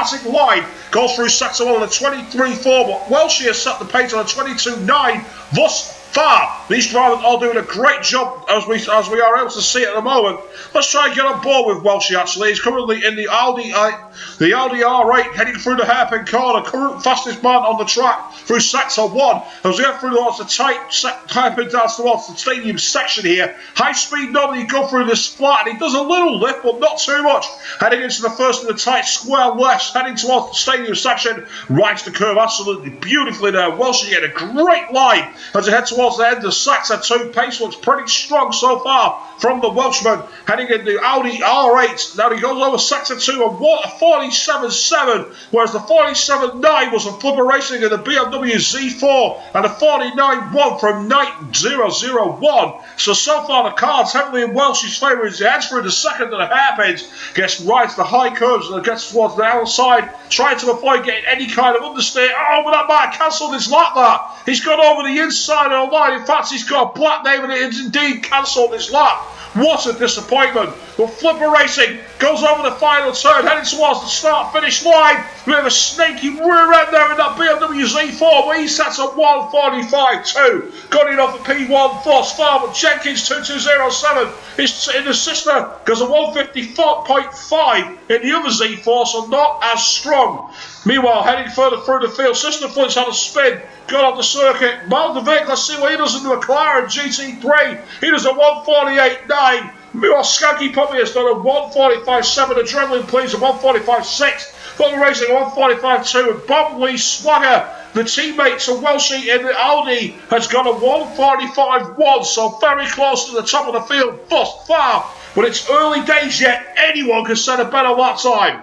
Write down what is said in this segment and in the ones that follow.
classic line. Goes through sector 1 on a 23.4, but Welshie has set the pace on a 22.9 thus far. These drivers are doing a great job as we are able to see at the moment. Let's try and get on board with Welshie actually. He's currently in the Audi R8 heading through the hairpin corner. Current fastest man on the track through sector 1. As we get through towards the tight hairpin down towards the stadium section here. High speed normally go through this flat and he does a little lift but not too much. Heading into the first of the tight square left, heading towards the stadium section. Rights the curve absolutely beautifully there. Welshie getting a great line as he heads towards the end of sector 2. Pace looks pretty strong so far from the Welshman. Heading into Audi R8. Now he goes over sector 2 and what a 47.7, whereas the 47.9 was from Flipper Racing in the BMW Z4 and a 49.1 from Night 001. So far the car's heavily in Welshie's favour as he heads through the second of the hairpins, gets right to the high curves and gets towards the outside, trying to avoid getting any kind of understeer. Oh, but that might have cancelled his lap that. He's gone over the inside of the line. In fact, he's got a black name and it has indeed cancelled his lap. What a disappointment. Well, Flipper Racing goes over the final turn, heading towards the start-finish line. We have a snaky rear end there in that BMW Z4, where he sets at 1:45.2. Got it off the P1 thus far, but Jenkins 2207 is in the sister, goes at 154.5 in the other Z4, so not as strong. Meanwhile, heading further through the field, Sister Flint's had a spin, got off the circuit, mild the vehicle. Let's see what he does in the McLaren GT3. He does a 1:48.9. Meanwhile, Skanky Puppy has done a 1:45.7. Adrenaline Please a 1:45.6. Flipper Racing 1:45.2. And Bob Lee Swagger, the teammate to Welshie in the Audi, has got a 1:45.1. So very close to the top of the field thus far. But it's early days yet. Anyone can set a better lap time.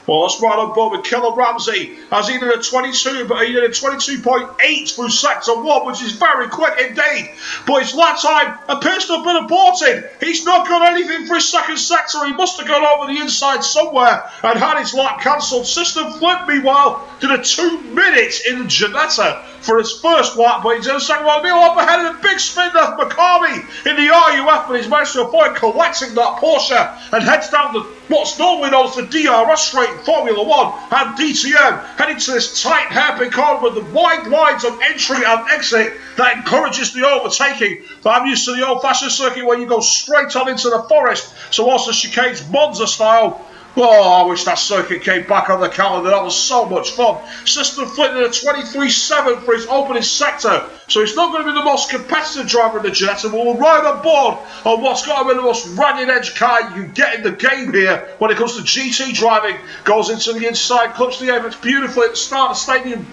Well, let's ride on board with Killer Ramsey as he did a 22, but he did a 22.8 through sector 1, which is very quick indeed. But his lap time appears to have been aborted. He's not got anything for his second sector. He must have gone over the inside somewhere and had his lap cancelled. System Flip, meanwhile, did a 2 minutes in Janetta for his first lap, but he's in the second one. Meanwhile, up ahead of the big spin there, McCarthy in the RUF, but he's managed to avoid collecting that Porsche and heads down the what's normally known as the DRS straight in Formula 1 and DTM, heading to this tight hairpin corner with the wide lines of entry and exit that encourages the overtaking. But I'm used to the old-fashioned circuit where you go straight on into the forest, so also chicanes Monza style. Oh, I wish that circuit came back on the calendar. That was so much fun. System Flint in a 23.7 for his opening sector. So he's not going to be the most competitive driver in the Jetta, but we'll ride on board on what's got to be the most ragged edge car you can get in the game here when it comes to GT driving. Goes into the inside, clips the apex beautifully at the start of stadium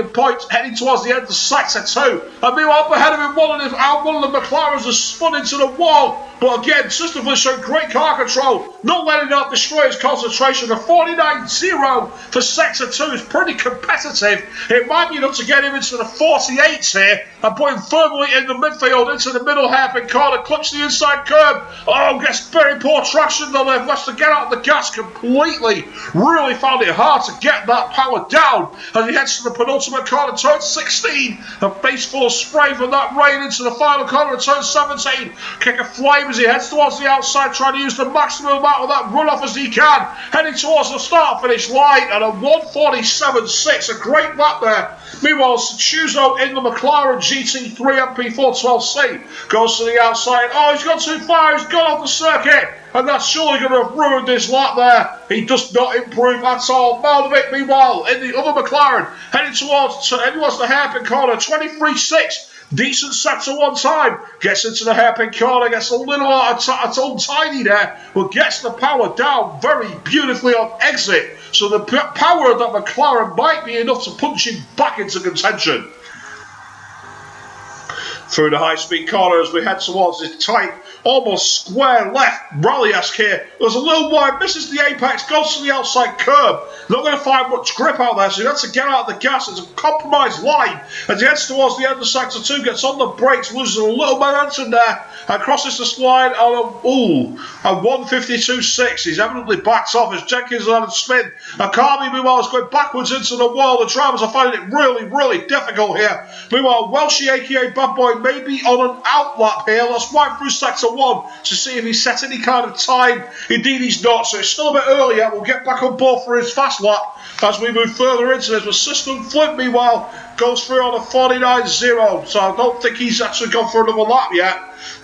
point, heading towards the end of sector 2. And meanwhile, up ahead of him, one of the McLarens has spun into the wall. But again, System Flint showing great car control, not letting that destroy his concentration. A 49.0 for sector 2 is pretty competitive. It might be enough to get him into the 48s here and put him firmly in the midfield into the middle hairpin corner, clips the inside curb. Oh, gets very poor traction on the left, wants to get out of the gas completely. Really found it hard to get that power down as he heads to the penultimate corner, turn 16. A face full of spray from that rain into the final corner of turn 17. Kick a flame as he heads towards the outside, trying to use the maximum amount of that runoff as he can. Heading towards the start-finish line at a 1:47.6, a great lap there. Meanwhile, Sachuzo in the McLaren GT3 MP412C goes to the outside. Oh, he's gone too far, he's gone off the circuit. And that's surely going to have ruined his lap there. He does not improve at all. Maldovic, meanwhile, in the other McLaren, heading towards the hairpin corner, 23.6. Decent sector 1 time. Gets into the hairpin corner, gets a little untidy there, but gets the power down very beautifully on exit. So the power of that McLaren might be enough to punch him back into contention. Through the high-speed corner as we head towards this tight, almost square left rally-esque here. There's a little wide, misses the apex, goes to the outside curb. Not going to find much grip out there, so he has to get out of the gas. It's a compromised line as he heads towards the end of sector 2, gets on the brakes, loses a little momentum there, and crosses the slide on a 1:52.6. He's evidently backed off as Jenkins is on a spin. Akami, meanwhile, is going backwards into the wall. The drivers are finding it really, really difficult here. Meanwhile, Welshie, aka Bad Boy, may be on an outlap here. Let's wipe through sector 1 1 to see if he's set any kind of time. Indeed he's not, so it's still a bit earlier. We'll get back on board for his fast lap as we move further into this. But System Flip, meanwhile, goes through on a 49.0, so I don't think he's actually gone for another lap yet.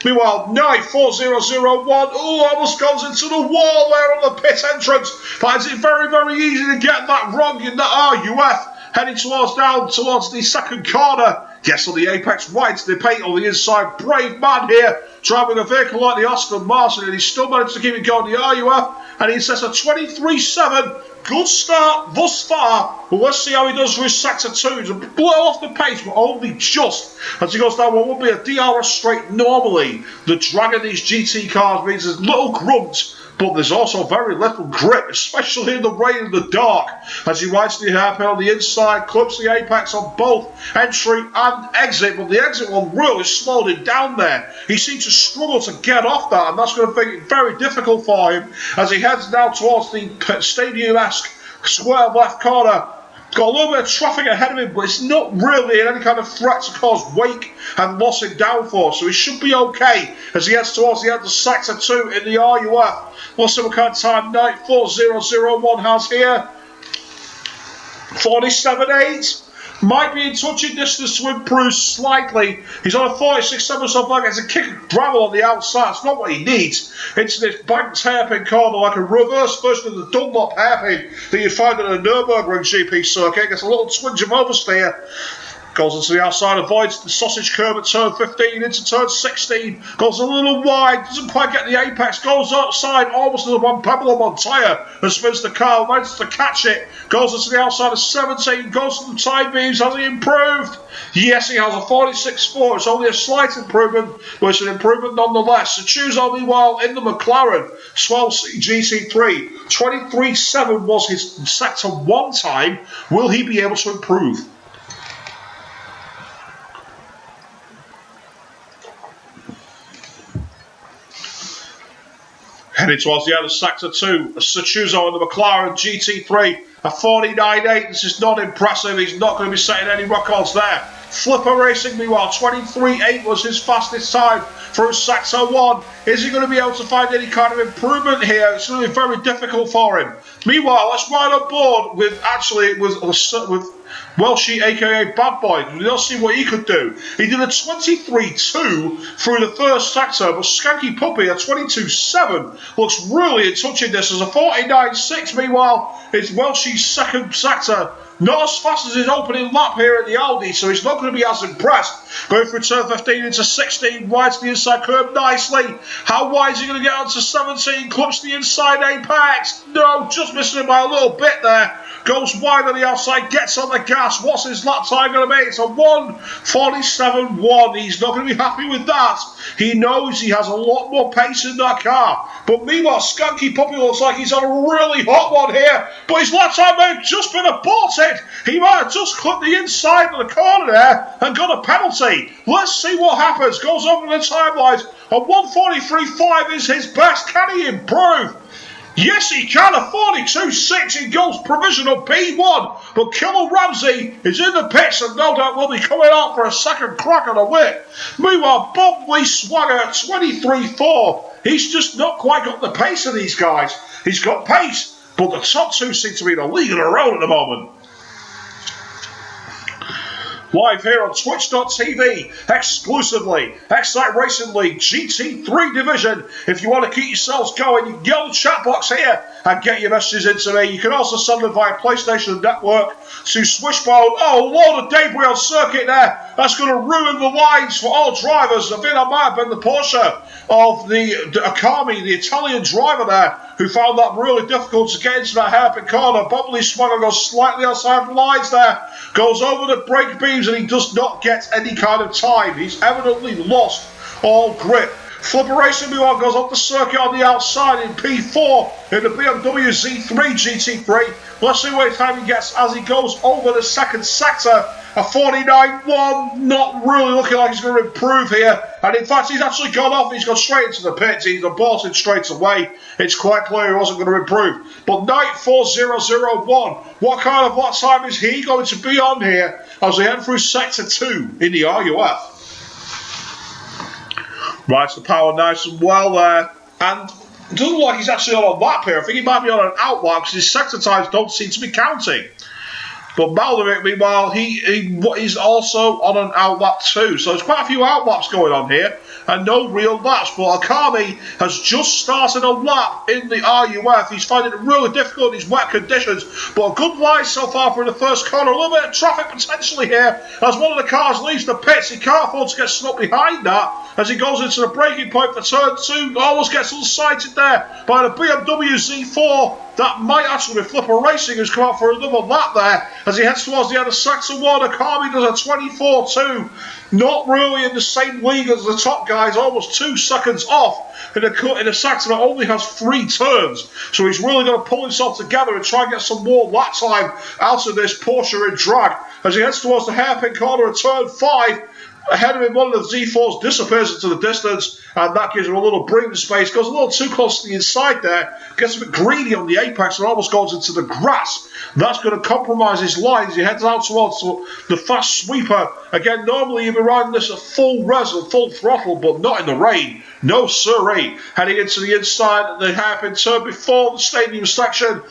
Meanwhile, 9.4001, almost goes into the wall there on the pit entrance. Finds it very, very easy to get that wrong in that RUF. Heading down towards the second corner. Yes, on the apex right, the paint on the inside. Brave man here, driving a vehicle like the Aston Martin, and he still managed to keep it going, the RUF, and he sets a 23.7. Good start thus far, but let's see how he does for his sector 2. He's a blow off the pace, but only just as he goes down what would be a DRS straight normally. The drag of these GT cars means there's little grunt, but there's also very little grip, especially in the rain and the dark. As he rides the hairpin on the inside, clips the apex on both entry and exit, but the exit one really slowed him down there. He seemed to struggle to get off that, and that's going to make it very difficult for him as he heads now towards the stadium-esque square left corner. Got a little bit of traffic ahead of him, but it's not really any kind of threat to cause wake and loss in downforce, so he should be okay as he heads towards the end of sector 2 in the RUF. We'll see what kind of time 9.4001 has here. 47.8. Might be in touching distance to improve slightly. He's on a 46.7, so like it's a kick of gravel on the outside. It's not what he needs. Into this banked hairpin corner, like a reverse version of the Dunlop hairpin that you'd find at a Nürburgring GP circuit. Gets a little twinge of oversteer. Goes into the outside, avoids the sausage curve at turn 15, into turn 16, goes a little wide, doesn't quite get the apex, goes outside, almost to the one pebble on one tyre, and spins the car, manages to catch it, goes into the outside of 17, goes to the side beams. Has he improved? Yes, he has a 46.4, it's only a slight improvement, but it's an improvement nonetheless. So choose on meanwhile in the McLaren 12C GT3, 23.7 was his sector 1 time. Will he be able to improve? Heading towards the end of sector 2, a Suchuzo in the McLaren GT3, a 49.8. This is not impressive. He's not going to be setting any records there. Flipper Racing, meanwhile, 23.8 was his fastest time through sector 1. Is he going to be able to find any kind of improvement here? It's going to be very difficult for him. Meanwhile, let's ride on board with Welshie, aka Bad Boy. Let's see what he could do. He did a 23.2 through the first sector, but Skanky Puppy, a 22.7, looks really in touch in this. As a 49.6, meanwhile, it's Welshie's second sector. Not as fast as his opening lap here at the Audi, so he's not going to be as impressed. Going through turn 15 into 16, wides the inside curve nicely. How wide is he going to get onto 17? Clips the inside apex. No, just missing him by a little bit there. Goes wide on the outside, gets on the gas. What's his lap time going to make? It's a 1:47.1. He's not going to be happy with that. He knows he has a lot more pace in that car. But meanwhile, Skanky Puppy looks like he's on a really hot one here. But his lap time may have just been aborted. He might have just clipped the inside of the corner there and got a penalty. Let's see what happens. Goes over the timelines. A 1:43.5 is his best. Can he improve? Yes, he can. A 42.6. He goes provisional P1. But Killer Ramsey is in the pits and no doubt will be coming out for a second crack on the whip. Meanwhile, Bob Lee Swagger at 23.4. He's just not quite got the pace of these guys. He's got pace, but the top two seem to be in a league of their own at the moment. Live here on Twitch.tv, exclusively, Excite Racing League GT3 Division. If you want to keep yourselves going, you can get on the chat box here and get your messages into me. You can also send them via PlayStation Network to Swishbone. Oh, load of debris on circuit there. That's going to ruin the lines for all drivers. I think that might have been the Porsche of the Akami, the Italian driver there, who found that really difficult to get into that hairpin corner. Bob Lee Swagger goes slightly outside the lines there, goes over the brake beams, and he does not get any kind of time. He's evidently lost all grip. Flipper Racing, meanwhile, goes off the circuit on the outside in P4 in the BMW Z3 GT3. Let's see what time he gets as he goes over the second sector. A 49.1, not really looking like he's going to improve here. And in fact, he's actually gone off. He's gone straight into the pits. He's aborted straight away. It's quite clear he wasn't going to improve. But 9.4001, what kind of lap time is he going to be on here as we head through sector 2 in the RUF? Rides the power nice and well there. And it doesn't look like he's actually on a lap here. I think he might be on an out lap because his sector times don't seem to be counting. But Maldovic, meanwhile, he's also on an out lap too. So there's quite a few out laps going on here. And no real laps. But Akami has just started a lap in the RUF. He's finding it really difficult in these wet conditions. But a good line so far for the first corner. A little bit of traffic potentially here. As one of the cars leaves the pits, he can't afford to get snuck behind that. As he goes into the braking point for turn 2. Almost gets unsighted there by the BMW Z4. That might actually be Flipper Racing, who's come out for another lap there. As he heads towards the end of Sector 1, Akami does a 24.2. Not really in the same league as the top guys, almost 2 seconds off in a sector that only has 3 turns. So he's really going to pull himself together and try and get some more lap time out of this Porsche in drag. As he heads towards the hairpin corner of turn 5, ahead of him, one of the Z4s disappears into the distance, and that gives him a little breathing space. Goes a little too close to the inside there, gets a bit greedy on the apex and almost goes into the grass. That's going to compromise his lines. He heads out towards the fast sweeper. Again, normally you'd be riding this at full res and full throttle, but not in the rain. No siree. Heading into the inside of the hairpin turn before the stadium section.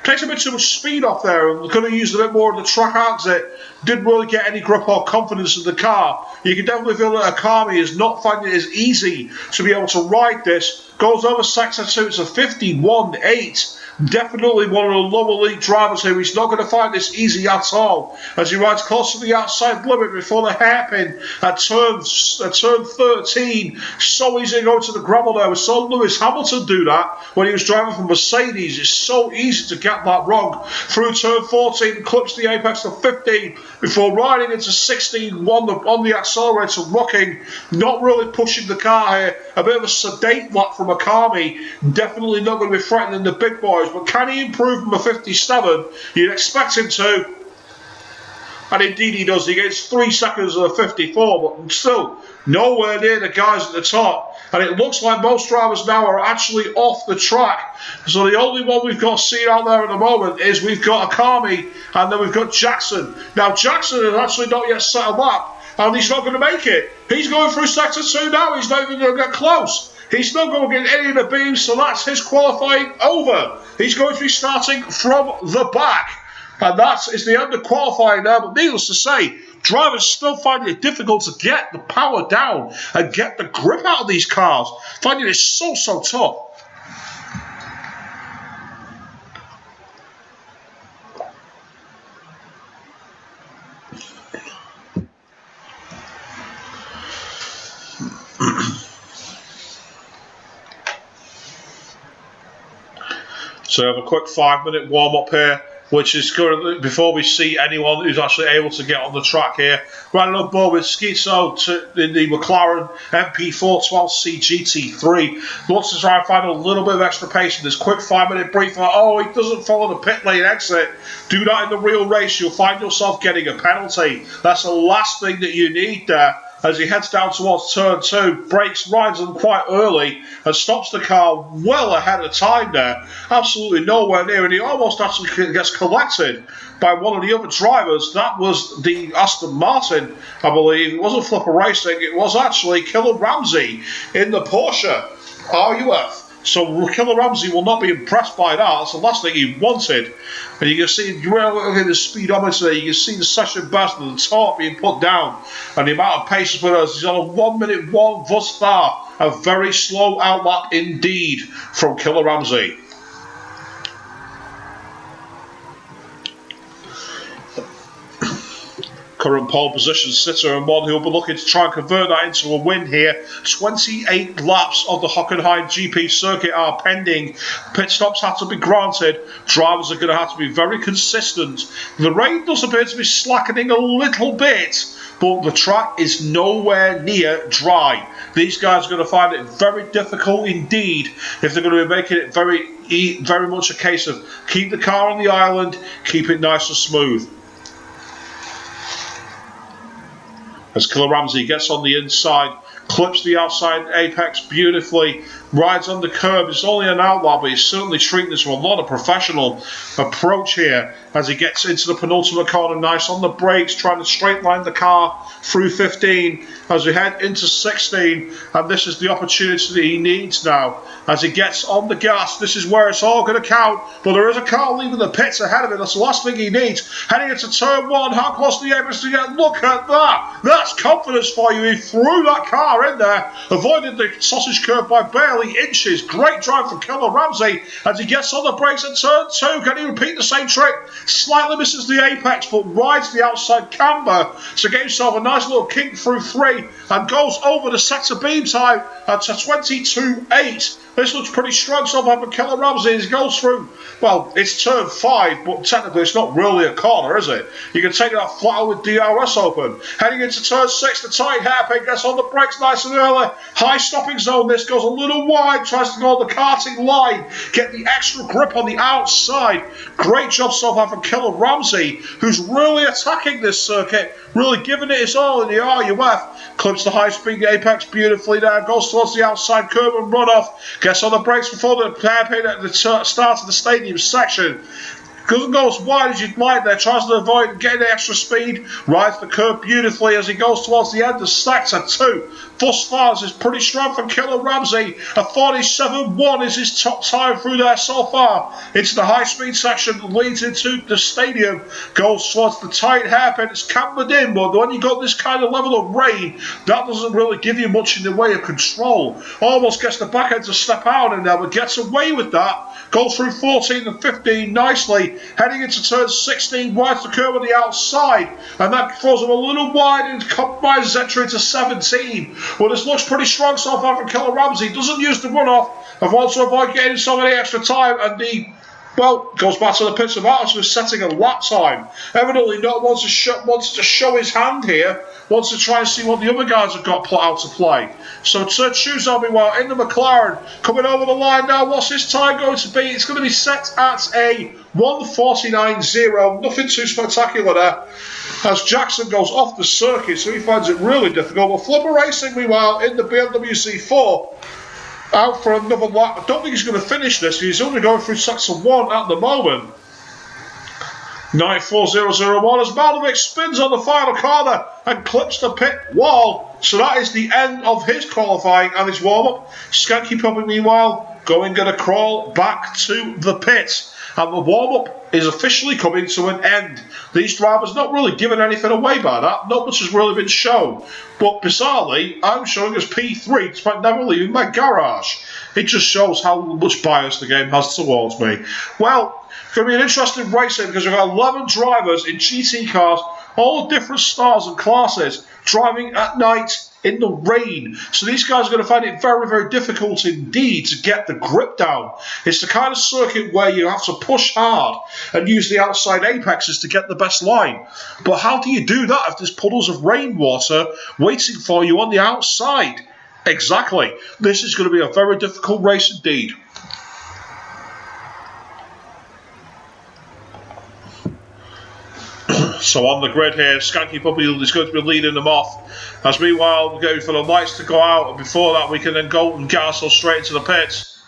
Takes a bit too much speed off there and could have used a bit more of the track exit. Didn't really get any grip or confidence in the car. You can definitely feel that Akami is not finding it as easy to be able to ride this. Goes over sector 2, it's a 51.8. Definitely one of the lower league drivers here. He's not going to find this easy at all. As he rides close to the outside limit before the hairpin at turn 13. So easy to go to the gravel there. We saw Lewis Hamilton do that when he was driving for Mercedes. It's so easy to get that wrong. Through turn 14, clips the apex to 15 before riding into 16 on the accelerator, rocking, not really pushing the car here. A bit of a sedate lap from Akami. Definitely not going to be threatening the big boys. But can he improve from a 57? You'd expect him to. And indeed he does. He gets 3 seconds of a 54, but still nowhere near the guys at the top. And it looks like most drivers now are actually off the track. So the only one we've got seen out there at the moment is we've got Akami and then we've got Jackson. Now Jackson has actually not yet set a lap and he's not going to make it. He's going through sector 2 now. He's not even going to get close. He's not going to get any of the beams, so that's his qualifying over. He's going to be starting from the back. And that is the end of qualifying now. But needless to say, drivers still finding it difficult to get the power down and get the grip out of these cars. Finding it so tough. So we have a quick 5-minute warm-up here, which is currently before we see anyone who's actually able to get on the track here. Running on board with Schizo in the McLaren MP4 12C GT3. Wants to try and find a little bit of extra pace in this quick 5-minute brief. Oh, he doesn't follow the pit lane exit. Do that in the real race, you'll find yourself getting a penalty. That's the last thing that you need there. As he heads down towards turn 2, brakes, rides them quite early and stops the car well ahead of time there. Absolutely nowhere near, and he almost actually gets collected by one of the other drivers. That was the Aston Martin, I believe. It wasn't Flipper Racing, it was actually Killer Ramsey in the Porsche RUF. So Killer Ramsey will not be impressed by that. That's the last thing he wanted. And you can see, look at the speedometer there, you can see the session best and the torque being put down. And the amount of pace for us. He's on a 1:1 thus far. A very slow outlap indeed from Killer Ramsey. Current pole position sitter and one who will be looking to try and convert that into a win here. 28 laps of the Hockenheim GP circuit are pending. Pit stops have to be granted. Drivers are going to have to be very consistent. The rain does appear to be slackening a little bit, but the track is nowhere near dry. These guys are going to find it very difficult indeed if they're going to be making it very much a case of keep the car on the island, keep it nice and smooth. As Killer Ramsey gets on the inside, clips the outside apex beautifully, rides on the curb. It's only an outlaw, but he's certainly treating this with a lot of professional approach here as he gets into the penultimate corner. Nice on the brakes, trying to straight line the car through 15 as we head into 16. And this is the opportunity that he needs now as he gets on the gas. This is where it's all going to count. But there is a car leaving the pits ahead of him. That's the last thing he needs. Heading into turn 1. How close to the apex to get? Look at that. That's confidence for you. He threw that car in there, avoided the sausage curve by barely inches. Great drive from Killer Ramsey as he gets on the brakes at turn 2. Can he repeat the same trick? Slightly misses the apex, but rides the outside camber to get himself a nice little kink through 3 and goes over the sector beam time at 22.8. This looks pretty strong so far for Killer Ramsey as he goes through. Well, it's turn 5, but technically it's not really a corner, is it? You can take that flat out with DRS open. Heading into turn 6, the tight hairpin gets on the brakes nice and early. High stopping zone, this goes a little wide, tries to go on the karting line, get the extra grip on the outside. Great job so far from Killer Ramsey, who's really attacking this circuit, really giving it his all in the RUF. Clips the high speed apex beautifully there, goes towards the outside curve and run off. Gets on the brakes before the hairpin at the start of the stadium section. Doesn't go as wide as you'd like there, tries to avoid getting the extra speed, rides the curve beautifully as he goes towards the end of sector 2. Thus far, this is pretty strong from Killer Ramsey. A 47.1 is his top time through there so far. Into the high speed section that leads into the stadium, goes towards the tight hairpin. It's cambered in, but when you've got this kind of level of rain, that doesn't really give you much in the way of control. Almost gets the back end to step out in there, but gets away with that. Goes through 14 and 15 nicely. Heading into turn 16, rides the curve on the outside, and that throws him a little wide and compromises entry into 17. Well, this looks pretty strong so far from Killer Ramsey. Doesn't use the runoff and wants to avoid getting so many extra time, and he, well, goes back to the pits of Artis with setting a lap time. Evidently not wants to show his hand here, wants to try and see what the other guys have got put out to play. So choose on meanwhile in the McLaren, coming over the line now. What's his time going to be? It's going to be set at a 1:49.0. Nothing too spectacular there, as Jackson goes off the circuit, so he finds it really difficult. But Flipper Racing meanwhile in the BMW C4. Out for another lap. I don't think he's going to finish this. He's only going through sector 1 at the moment. 94001 as Maldovic spins on the final corner and clips the pit wall. So that is the end of his qualifying and his warm-up. Skanky Puppy meanwhile going to crawl back to the pit. And the warm-up is officially coming to an end. These drivers not really giving anything away by that. Not much has really been shown. But bizarrely, I'm showing as P3 despite never leaving my garage. It just shows how much bias the game has towards me. Well, it's going to be an interesting racing because we've got 11 drivers in GT cars, all different styles and classes, driving at night in the rain. So these guys are going to find it very, very difficult indeed to get the grip down. It's the kind of circuit where you have to push hard and use the outside apexes to get the best line. But how do you do that if there's puddles of rainwater waiting for you on the outside? Exactly. This is going to be a very difficult race indeed. So on the grid here, Skanky Puppy is going to be leading them off. As meanwhile, we're going for the lights to go out, and before that we can then go and get ourselves straight into the pits.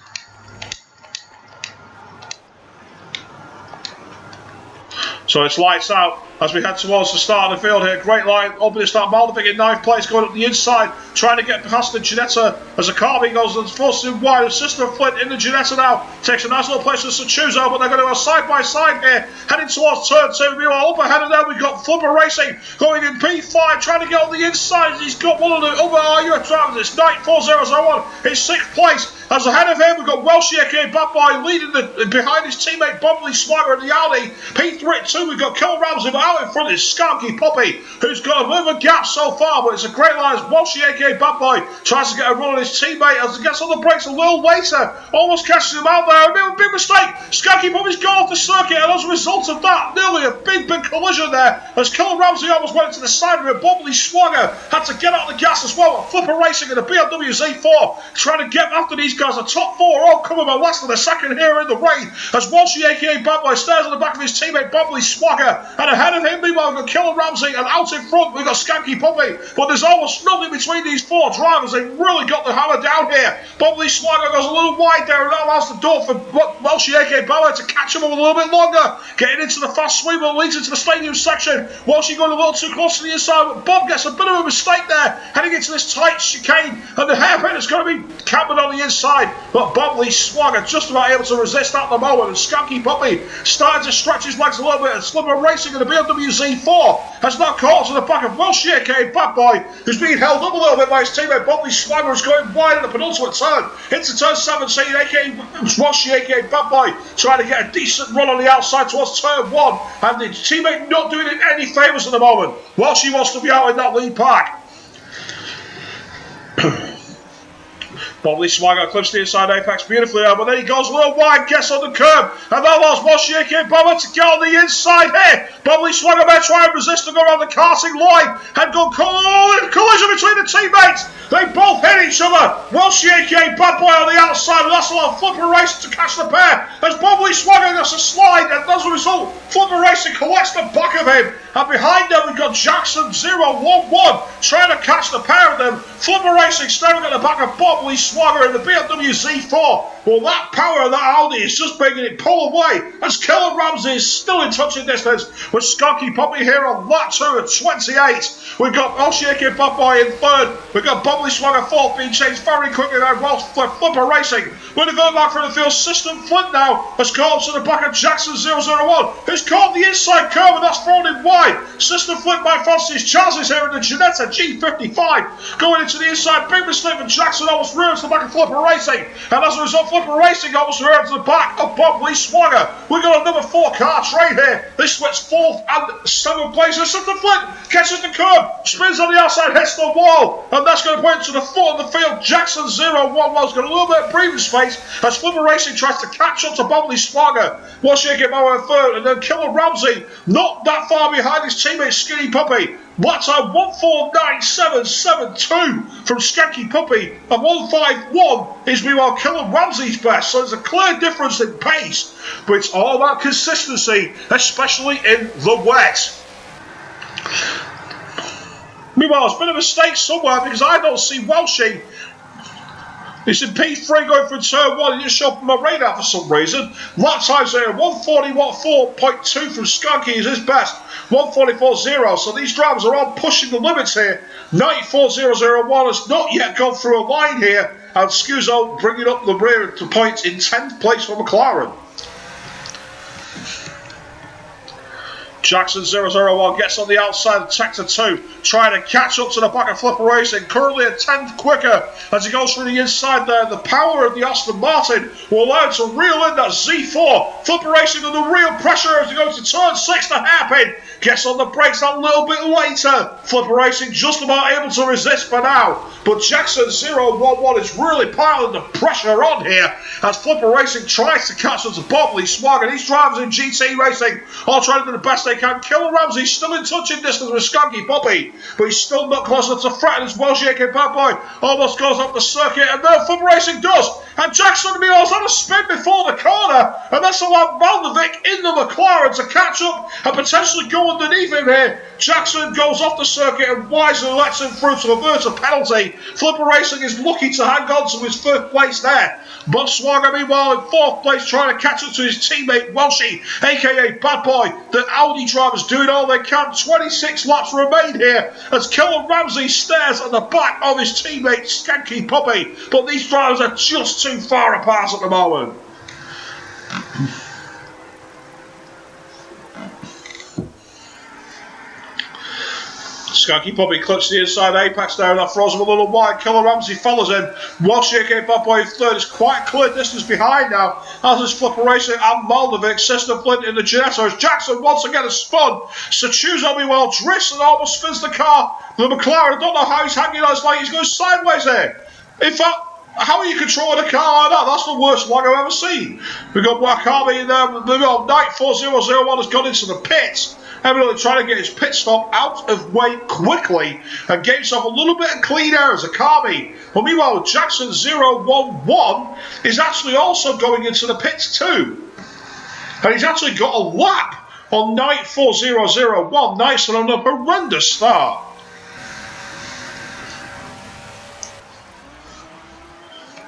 So it's lights out as we head towards the start of the field here. Great line, opening start. Maldovic in 9th place, going up the inside, trying to get past the Ginetta as a Carby goes and forces him wide. Sister Flint in the Ginetta now takes a nice little place to Sachuzo, but they're going to go side by side here, heading towards turn 2. Meanwhile, up ahead of them, we've got Flipper Racing going in P5, trying to get on the inside. He's got one of the other RUF drivers. It's 94001 in 6th place. As ahead of him, we've got Welsh, aka Bad Boy, leading behind his teammate Bobley Swagger in the Audi. P3 at 2, we've got Kill Ramsey, but out in front is Skanky Puppy, who's got a bit of a gap so far, but it's a great line as Welsh, aka Bad Boy, tries to get a run on his teammate as he gets on the brakes a little later, almost catches him out there. A big mistake. Skanky Puppy's gone off the circuit, and as a result of that, nearly a big collision there, as Kill Ramsey almost went into the side of it. Bobley Swagger had to get out the gas as well. Flipper Racing in a BMW Z4, trying to get after these guys because the top four are all coming by less than a second here in the rain as Walshy aka Bad Boy stares on the back of his teammate Bubbly Swagger, and ahead of him meanwhile we've got Killer Ramsey, and out in front we've got Skanky Puppy, but there's almost nothing between these four drivers. They've really got the hammer down here. Bubbly Swagger goes a little wide there, and that allows the door for Walshy aka Bad Boy to catch him a little bit longer, getting into the fast sweep that leads into the stadium section. Walshy going a little too close to the inside, but Bob gets a bit of a mistake there, heading into this tight chicane, and the hairpin is going to be camping on the inside, but Bubbly Swagger just about able to resist at the moment, and Skanky Puppy starting to stretch his legs a little bit, and Slimmer Racing in the BMW Z4 has not caught to the back of Walshy aka Bad Boy, who's being held up a little bit by his teammate Bubbly Swagger, is going wide in the penultimate turn into turn 17, aka Walshy aka Bad Boy trying to get a decent run on the outside towards turn 1, and the teammate not doing it any favours at the moment. Walshy wants to be out in that lead pack. Bubbly Swagger clips the inside apex beautifully there, but then he goes a little wide, gets on the curb, and that allows Walshy aka Bubba to get on the inside here. Bubbly Swagger may try and resist to go around the karting line, and go collision between the teammates. They both hit each other. Walshy aka Bad Boy on the outside, and that's allowed Flipper Racing to catch the pair, as Bubbly Swagger gets a slide, and as a result, Flipper Racing collects the back of him, and behind them we've got Jackson 011 trying to catch the pair of them. Flipper Racing staring at the back of Bubbly Swagger in the BMW Z4. Well, that power of that Audi is just making it pull away, as Killer Ramsey is still in touching distance with Skanky Puppy here on lap 2 at 28. We've got Walshy aka Bad Boy in third. We've got Bubbly Swagger fourth, being chased very quickly there whilst Flipper Racing. We're going to go back for the field. System Flint now has caught up to the back of Jackson 001, who's caught the inside curve, and that's thrown him wide. System Flint might fancy his chances here in the Ginetta G55. Going into the inside, big mistake for Jackson, almost rears the back of Flipper Racing, and as a result Flipper Racing almost rears to the back of Bubbly Swagger. We've got another 4-car trade here. This splits 4th and 7th places. System Flint catches the curb, spins on the outside, hits the wall, and that's going to point to the foot of the field. Jackson 011's got a little bit of breathing space as Flipper Racing tries to catch up to Bubbly Swagger. Walshy aka Bad Boy third, and then Killer Ramsey not that far behind his teammate Skinny Puppy. Lap time 1:49.772 from Skanky Puppy, and 1:51 is meanwhile Killer Ramsey's best, so there's a clear difference in pace, but it's all about consistency, especially in the wet. Meanwhile, there's been a mistake somewhere because I don't see Walshy. He's in P3 going for turn 1. He didn't show up on my radar for some reason. Lap times there, 1:41.4.2 from Skanky is his best. 1:44.0. So these drivers are all pushing the limits here. 94.001 has not yet gone through a line here. And Scuso bringing up the rear to points in 10th place for McLaren. Jackson 001 gets on the outside of Sector 2, trying to catch up to the back of Flipper Racing, currently a 10th quicker as he goes through the inside there. The power of the Aston Martin will allow him to reel in that Z4. Flipper Racing under real pressure as he goes to turn 6, the hairpin. Gets on the brakes a little bit later. Flipper Racing just about able to resist for now. But Jackson 011 is really piling the pressure on here as Flipper Racing tries to catch up to Bubbly Swagger. These drivers in GT Racing are trying to do the best they can. Killer Ramsey still in touching distance with Skanky Puppy, but he's still not close enough to threaten as Walshy aka Bad Boy almost goes up the circuit, and then Flipper Racing does. And Jackson Muir's had a spin before the corner, and that's allowed Maldovic in the McLaren to catch up and potentially go underneath him here. Jackson goes off the circuit and wisely lets him through to avert a penalty. Flipper Racing is lucky to hang on to his 3rd place there. But Swagger meanwhile in 4th place trying to catch up to his teammate Walshy aka Bad Boy. The Audi drivers doing all they can. 26 laps remain here as Killer Ramsey stares at the back of his teammate Skanky Puppy. But these drivers are just too far apart at the moment. Skanky Puppy clips the inside apex there, and that throws him a little wide. Killer Ramsey follows him. Walshy aka Bad Boy in 3rd is quite a clear distance behind now, as is Flipper Racing and Maldovic. System Flint in the Ginetta as Jackson once again has spun. Sachuzo meanwhile drifts and almost spins the car. The McLaren, I don't know how he's hanging on. It's like he's going sideways here. In fact, How are you controlling a car like that? That's the worst lag I've ever seen. We've got Wakami in there. We've got Night 4001 has gone into the pits. Evidently trying to get his pit stop out of way quickly and get himself a little bit of clean air as Akami. But meanwhile, Jackson 011 is actually also going into the pits too. And he's actually got a lap on Night 4001. Nice and on a horrendous start.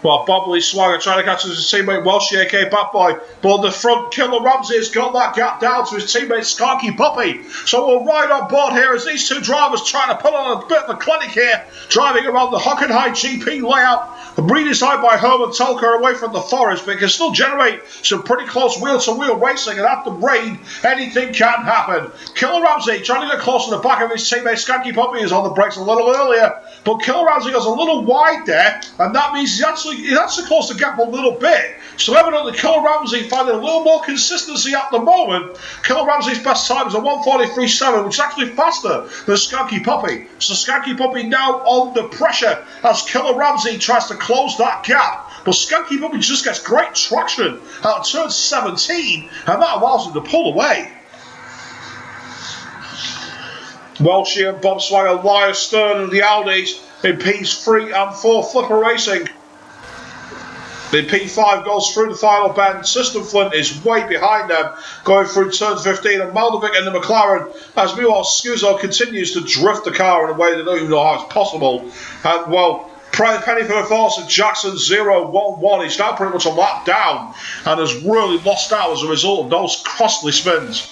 Well, Bobley Swagger trying to catch his teammate Welshie, aka Bat Boy. But on the front, Killer Ramsey has got that gap down to his teammate Skarky Puppy. So we'll ride on board here as these two drivers trying to put on a bit of a clinic here, driving around the Hockenheim GP layout. Redesigned by Herman Tolker away from the forest, but it can still generate some pretty close wheel-to-wheel racing, and at the rain, anything can happen. Killer Ramsey trying to get close to the back of his teammate Skanky Puppy is on the brakes a little earlier, but Killer Ramsey goes a little wide there, and that means he's actually closed the gap a little bit. So evidently Killer Ramsey finding a little more consistency at the moment. Killer Ramsey's best time is a 1:43.7, which is actually faster than Skanky Puppy. So Skanky Puppy now on the pressure as Killer Ramsey tries to close that gap. But Skanky Puppy just gets great traction at turn 17, and that allows him to pull away. Welshie and Bob Swagger lie astern of the Audis in P3 and 4 Flipper Racing. The P5 goes through the final bend. System Flint is way behind them, going through turn 15, and Maldovic in the McLaren, as meanwhile Scuso continues to drift the car in a way they don't even know how it's possible. And well, penny for the force of Jackson 011. He's now pretty much a lap down and has really lost out as a result of those costly spins.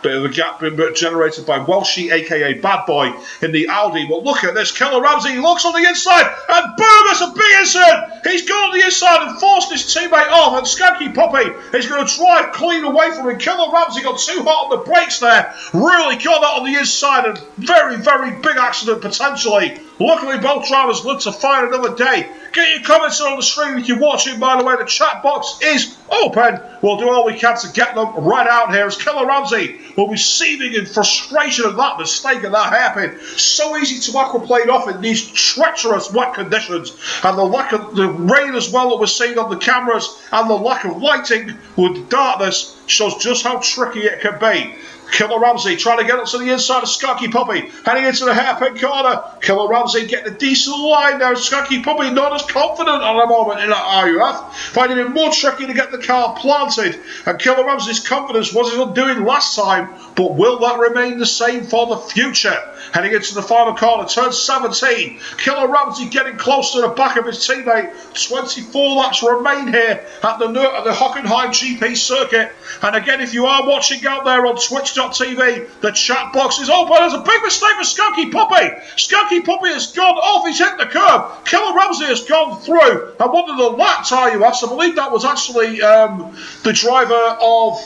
Bit of a gap being generated by Welshie, aka Bad Boy, in the Audi. But look at this, Killer Ramsey looks on the inside, and boom, it's a big incident! He's gone on the inside and forced his teammate off, and Skanky Puppy is going to drive clean away from him. Killer Ramsey got too hot on the brakes there, really got that on the inside, and very, very big accident potentially. Luckily, both drivers lived to fight another day. Get your comments on the stream if you're watching, by the way. The chat box is open. We'll do all we can to get them right out here as Killer Ramsey will be seething in frustration of that mistake and that hairpin. So easy to aquaplane off in these treacherous wet conditions, and the lack of the rain as well that we're seeing on the cameras, and the lack of lighting with darkness shows just how tricky it can be. Killer Ramsey trying to get up to the inside of Skanky Puppy, heading into the hairpin corner. Killer Ramsey getting a decent line there. Skanky Puppy not as confident at the moment in that RUF, finding it more tricky to get the car planted. And Killer Ramsey's confidence was his undoing last time, but will that remain the same for the future? Heading into the final corner, turn 17. Killer Ramsey getting close to the back of his teammate. 24 laps remain here at the Hockenheim GP circuit. And again, if you are watching out there on Twitch.tv, the chat box is open. There's a big mistake for Skanky Puppy. Skanky Puppy has gone off. He's hit the curb. Killer Ramsey has gone through. And one of the lapped RUFs, I believe that was actually the driver of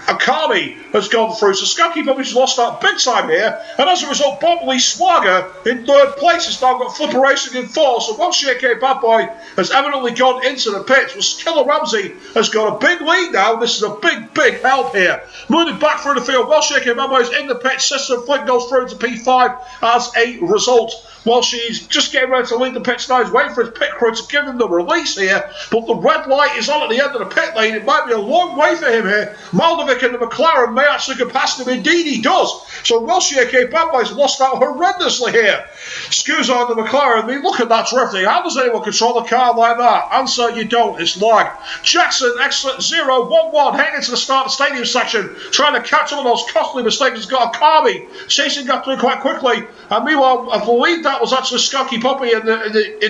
Akami has gone through, so Skanky Puppy's lost out big time here, and as a result, Bob Lee Swagger in third place has now got Flipper Racing in fourth, so Welshie, aka Bad Boy, has evidently gone into the pits, but Killer Ramsey has got a big lead now. This is a big, big help here. Moving back through the field, Welshie, aka Bad Boy is in the pits, System Flint goes through into P5 as a result. While she's just getting ready to lead the pits now, he's waiting for his pit crew to give him the release here, but the red light is on at the end of the pit lane. It might be a long way for him here. Maldovic and the McLaren may actually go past him. Indeed he does. So Welshie, aka Bad Boy's lost out horrendously here. Scusa on the McLaren. I mean, look at that drifting. How does anyone control a car like that? Answer, you don't. It's lag. Jackson, excellent 0-1-1, heading into the start of the stadium section, trying to catch all those costly mistakes. He's got a Akami chasing after him quite quickly. And meanwhile, I believe that was actually Skanky Puppy in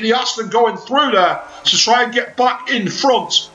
the Aston going through there to try and get back in front.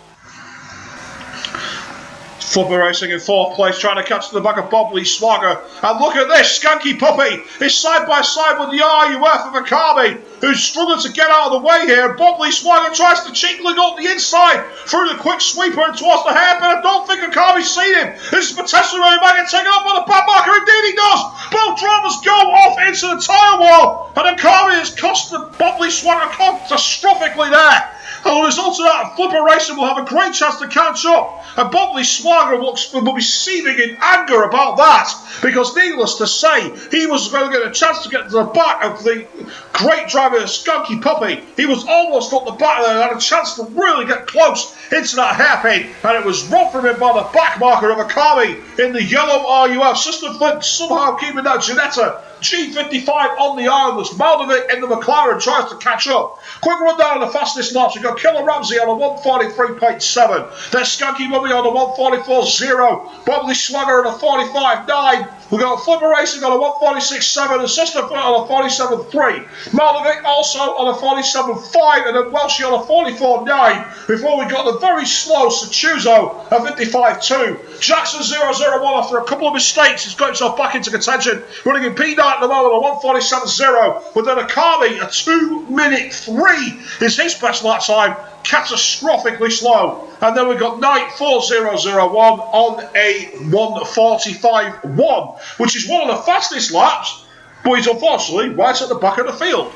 Flipper Racing in fourth place, trying to catch to the back of Bob Lee Swagger. And look at this, Skanky Puppy is side by side with the RUF of Akami, who's struggling to get out of the way here. Bob Lee Swagger tries to cheekily go up the inside through the quick sweeper and towards the hairpin. I don't think Akami's seen him. This is potentially where he might get taken off by the pad marker. Indeed he does. Both drivers go off into the tyre wall, and Akami has cost the Bob Lee Swagger catastrophically there. As a result to that, and Flipper Racing will have a great chance to catch up. And Bobley Swagger will be seething in anger about that, because needless to say, he was going to get a chance to get to the back of the great driver, Skunky Puppy. He was almost up the back there and had a chance to really get close into that hairpin, and it was run from him by the back marker of Akami in the yellow RUF. Sister Flint somehow keeping that Ginetta G55 on the iron. Was Maldovic in the McLaren tries to catch up. Quick run down on the fastest laps. We've got Killer Ramsey on a 143.7. There's Skunky Mummy on a 144.0. Bobley Swagger on a 45.9. We've got Flipper Racing on a 146.7 and Sister Flint on a 47.3. Maldovic also on a 47.5 and then Welshie on a 44.9 before we got the very slow Sachuzo at 55.2. Jackson 001 after a couple of mistakes has got himself back into contention, running in P9 at the moment on 147.0, but then Akami, a 2:03 is his best lap time, catastrophically slow. And then we've got Knight 4001 on a 145.1, which is one of the fastest laps, but he's unfortunately right at the back of the field.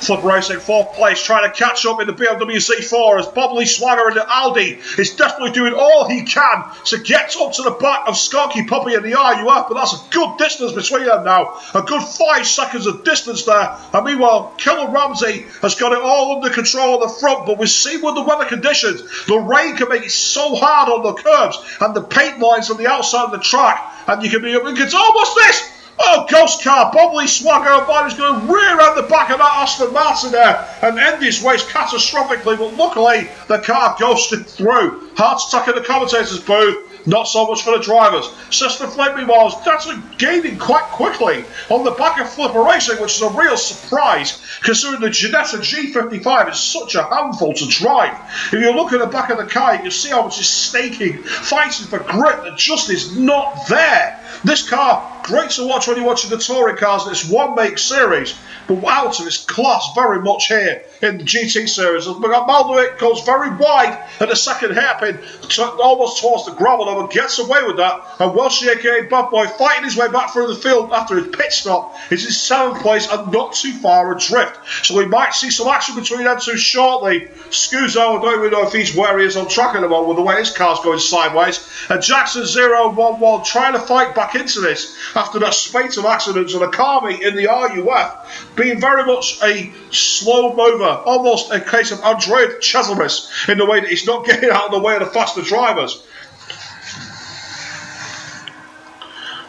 Flip Racing, 4th place, trying to catch up in the BMW Z4 as Bobley Swagger and the Aldi is definitely doing all he can to get up to the back of Skunky Puppy and the RUF, but that's a good distance between them now. A good 5 seconds of distance there. And meanwhile, Killer Ramsey has got it all under control at the front, but we've seen with the weather conditions, the rain can make it so hard on the curbs and the paint lines on the outside of the track, and you can be up and get, oh, what's this? Oh, ghost car, Bobley Swagger, is going to rear end the back of that Aston Martin there and end his race catastrophically, but luckily the car ghosted through. Heart attack in the commentator's booth, not so much for the drivers. Sister Flint, meanwhile, is actually gaining quite quickly on the back of Flipper Racing, which is a real surprise, considering the Ginetta G55 is such a handful to drive. If you look at the back of the car, you can see how much is staking, fighting for grip that just is not there. This car, great to watch when you're watching the touring cars in this one-make series, but out of its class very much here in the GT series. We've got Maldovic goes very wide at the second hairpin, almost towards the gravel, and gets away with that. And Welshie, aka Bad Boy, fighting his way back through the field after his pit stop, is in 7th place and not too far adrift. So we might see some action between them two shortly. Scuzo, I don't even know if he's where he is on track at the moment with the way his car's going sideways. And Jackson 011 trying to fight back into this after that spate of accidents, and Akami in the RUF being very much a slow mover, almost a case of Andrea Cheselmis in the way that he's not getting out of the way of the faster drivers.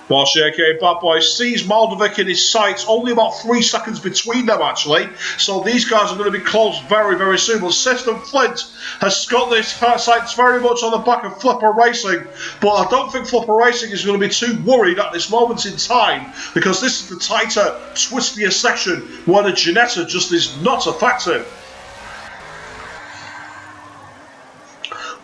While aka Bad Boy sees Maldovic in his sights, only about 3 seconds between them actually, so these guys are going to be close very, very soon. But System Flint has got his sights very much on the back of Flipper Racing, but I don't think Flipper Racing is going to be too worried at this moment in time, because this is the tighter, twistier section where the Ginetta just is not effective.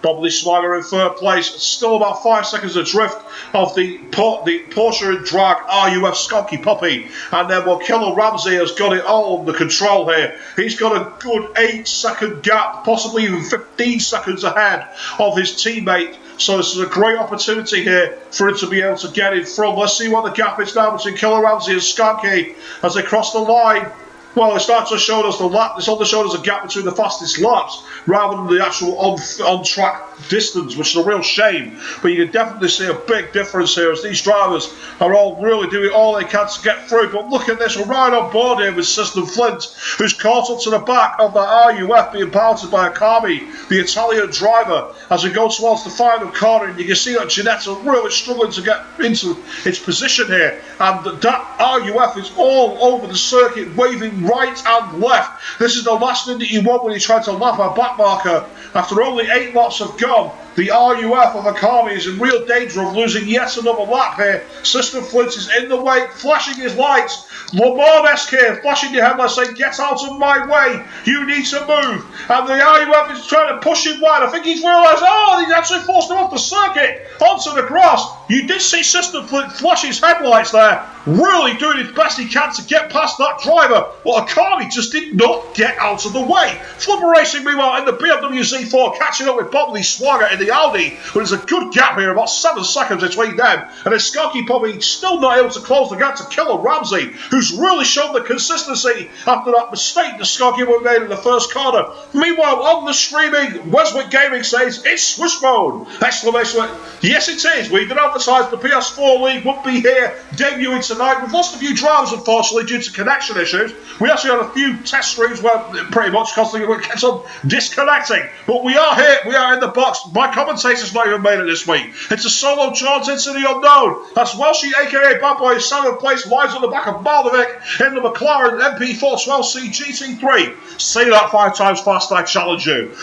Bobley Swagger in 3rd place, still about 5 seconds adrift of the Porsche and Drag RUF Skunky Puppy, and then Killer Ramsey has got it all under control here. He's got a good 8-second gap, possibly even 15 seconds ahead of his teammate, so this is a great opportunity here for him to be able to get in front. Let's see what the gap is now between Killer Ramsey and Skunky as they cross the line. Well, it starts to show us the lap. It's only showed us a gap between the fastest laps rather than the actual on-track distance, which is a real shame. But you can definitely see a big difference here as these drivers are all really doing all they can to get through. But look at this, we're right on board here with System Flint, who's caught up to the back of the RUF being piloted by Akami, the Italian driver, as we go towards the final corner. And you can see that Ginetta really struggling to get into its position here. And that RUF is all over the circuit, waving right and left. This is the last thing that you want when you try to lap a back marker. After only 8 laps have gone, the RUF of Akami is in real danger of losing yet another lap here. System Flint is in the way, flashing his lights. Le Mans-esque here, flashing your headlights saying, get out of my way, you need to move. And the RUF is trying to push him wide. I think he's realised, oh, he's actually forced him off the circuit onto the grass. You did see System Flint flash his headlights there, really doing his best he can to get past that driver. But Akami just did not get out of the way. Flipper Racing, meanwhile, in the BMW Z4, catching up with Bobley Swagger in the the Audi, but there's a good gap here, about 7 seconds between them, and Skokie probably still not able to close the gap to Killer Ramsey, who's really shown the consistency after that mistake that Skokie made in the first corner. Meanwhile, on the streaming, Westwood Gaming says, it's Swishbone! Exclamation mark. Yes, it is. We did advertise the PS4 League would be here, debuting tonight. We've lost a few drivers, unfortunately, due to connection issues. We actually had a few test streams where pretty much because they kept on disconnecting. But we are here. We are in the box. My commentator's not even made it this week. It's a solo jaunt into the unknown. That's Welshie, a.k.a. Bad Boy, 7th place, lies on the back of Maldovic in the McLaren MP412C GT3. Say that 5 times fast, I challenge you.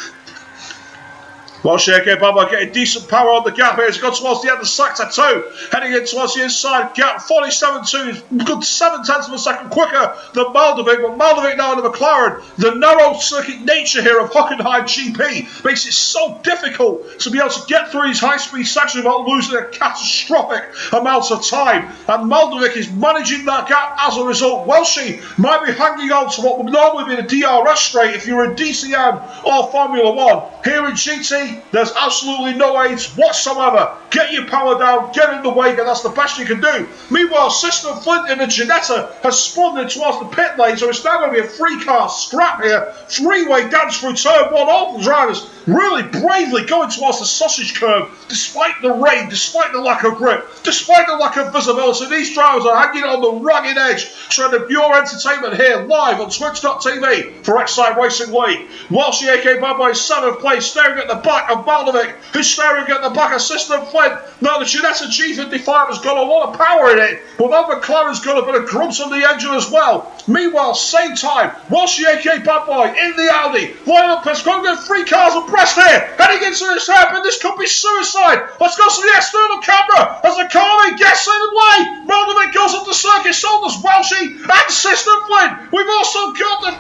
Welshie, a.k.a. Bad Boy, getting decent power on the gap here. He's gone towards the end of Sector 2. Heading in towards the inside gap. 47.2. Good 7/10 of a second quicker than Maldovic. But Maldovic now in the McLaren. The narrow circuit nature here of Hockenheim GP makes it so difficult to be able to get through these high-speed sections without losing a catastrophic amount of time. And Maldovic is managing that gap as a result. Welshie might be hanging on to what would normally be the DRS straight if you're in DCM or Formula 1. Here in GT, there's absolutely no aids whatsoever. Get your power down, get in the wake, and that's the best you can do. Meanwhile, System Flint in the Ginetta has spun in towards the pit lane, so it's now going to be a 3-car scrap here. 3-way dance through turn 1. All the drivers really bravely going towards the sausage curve, despite the rain, despite the lack of grip, despite the lack of visibility. These drivers are hanging on the ragged edge, trying to pure entertainment here, live on Twitch.tv for Excite Racing League. Welshie, a.k.a. Bad Boy, 7th place, staring at the back of Maldovic, who's staring at the back of System Flint. Now the Ginetta G55 has got a lot of power in it, but that McLaren's got a bit of grumps on the engine as well. Meanwhile, same time, Welshie, a.k.a. Bad Boy, in the Audi, line up, it's going to get 3 cars abreast here, heading into this hairpin. This could be suicide. Let's go to the external camera as the Carly gets in the way. Maldovic goes up the circuit, so does Welshie and System Flint. We've also got the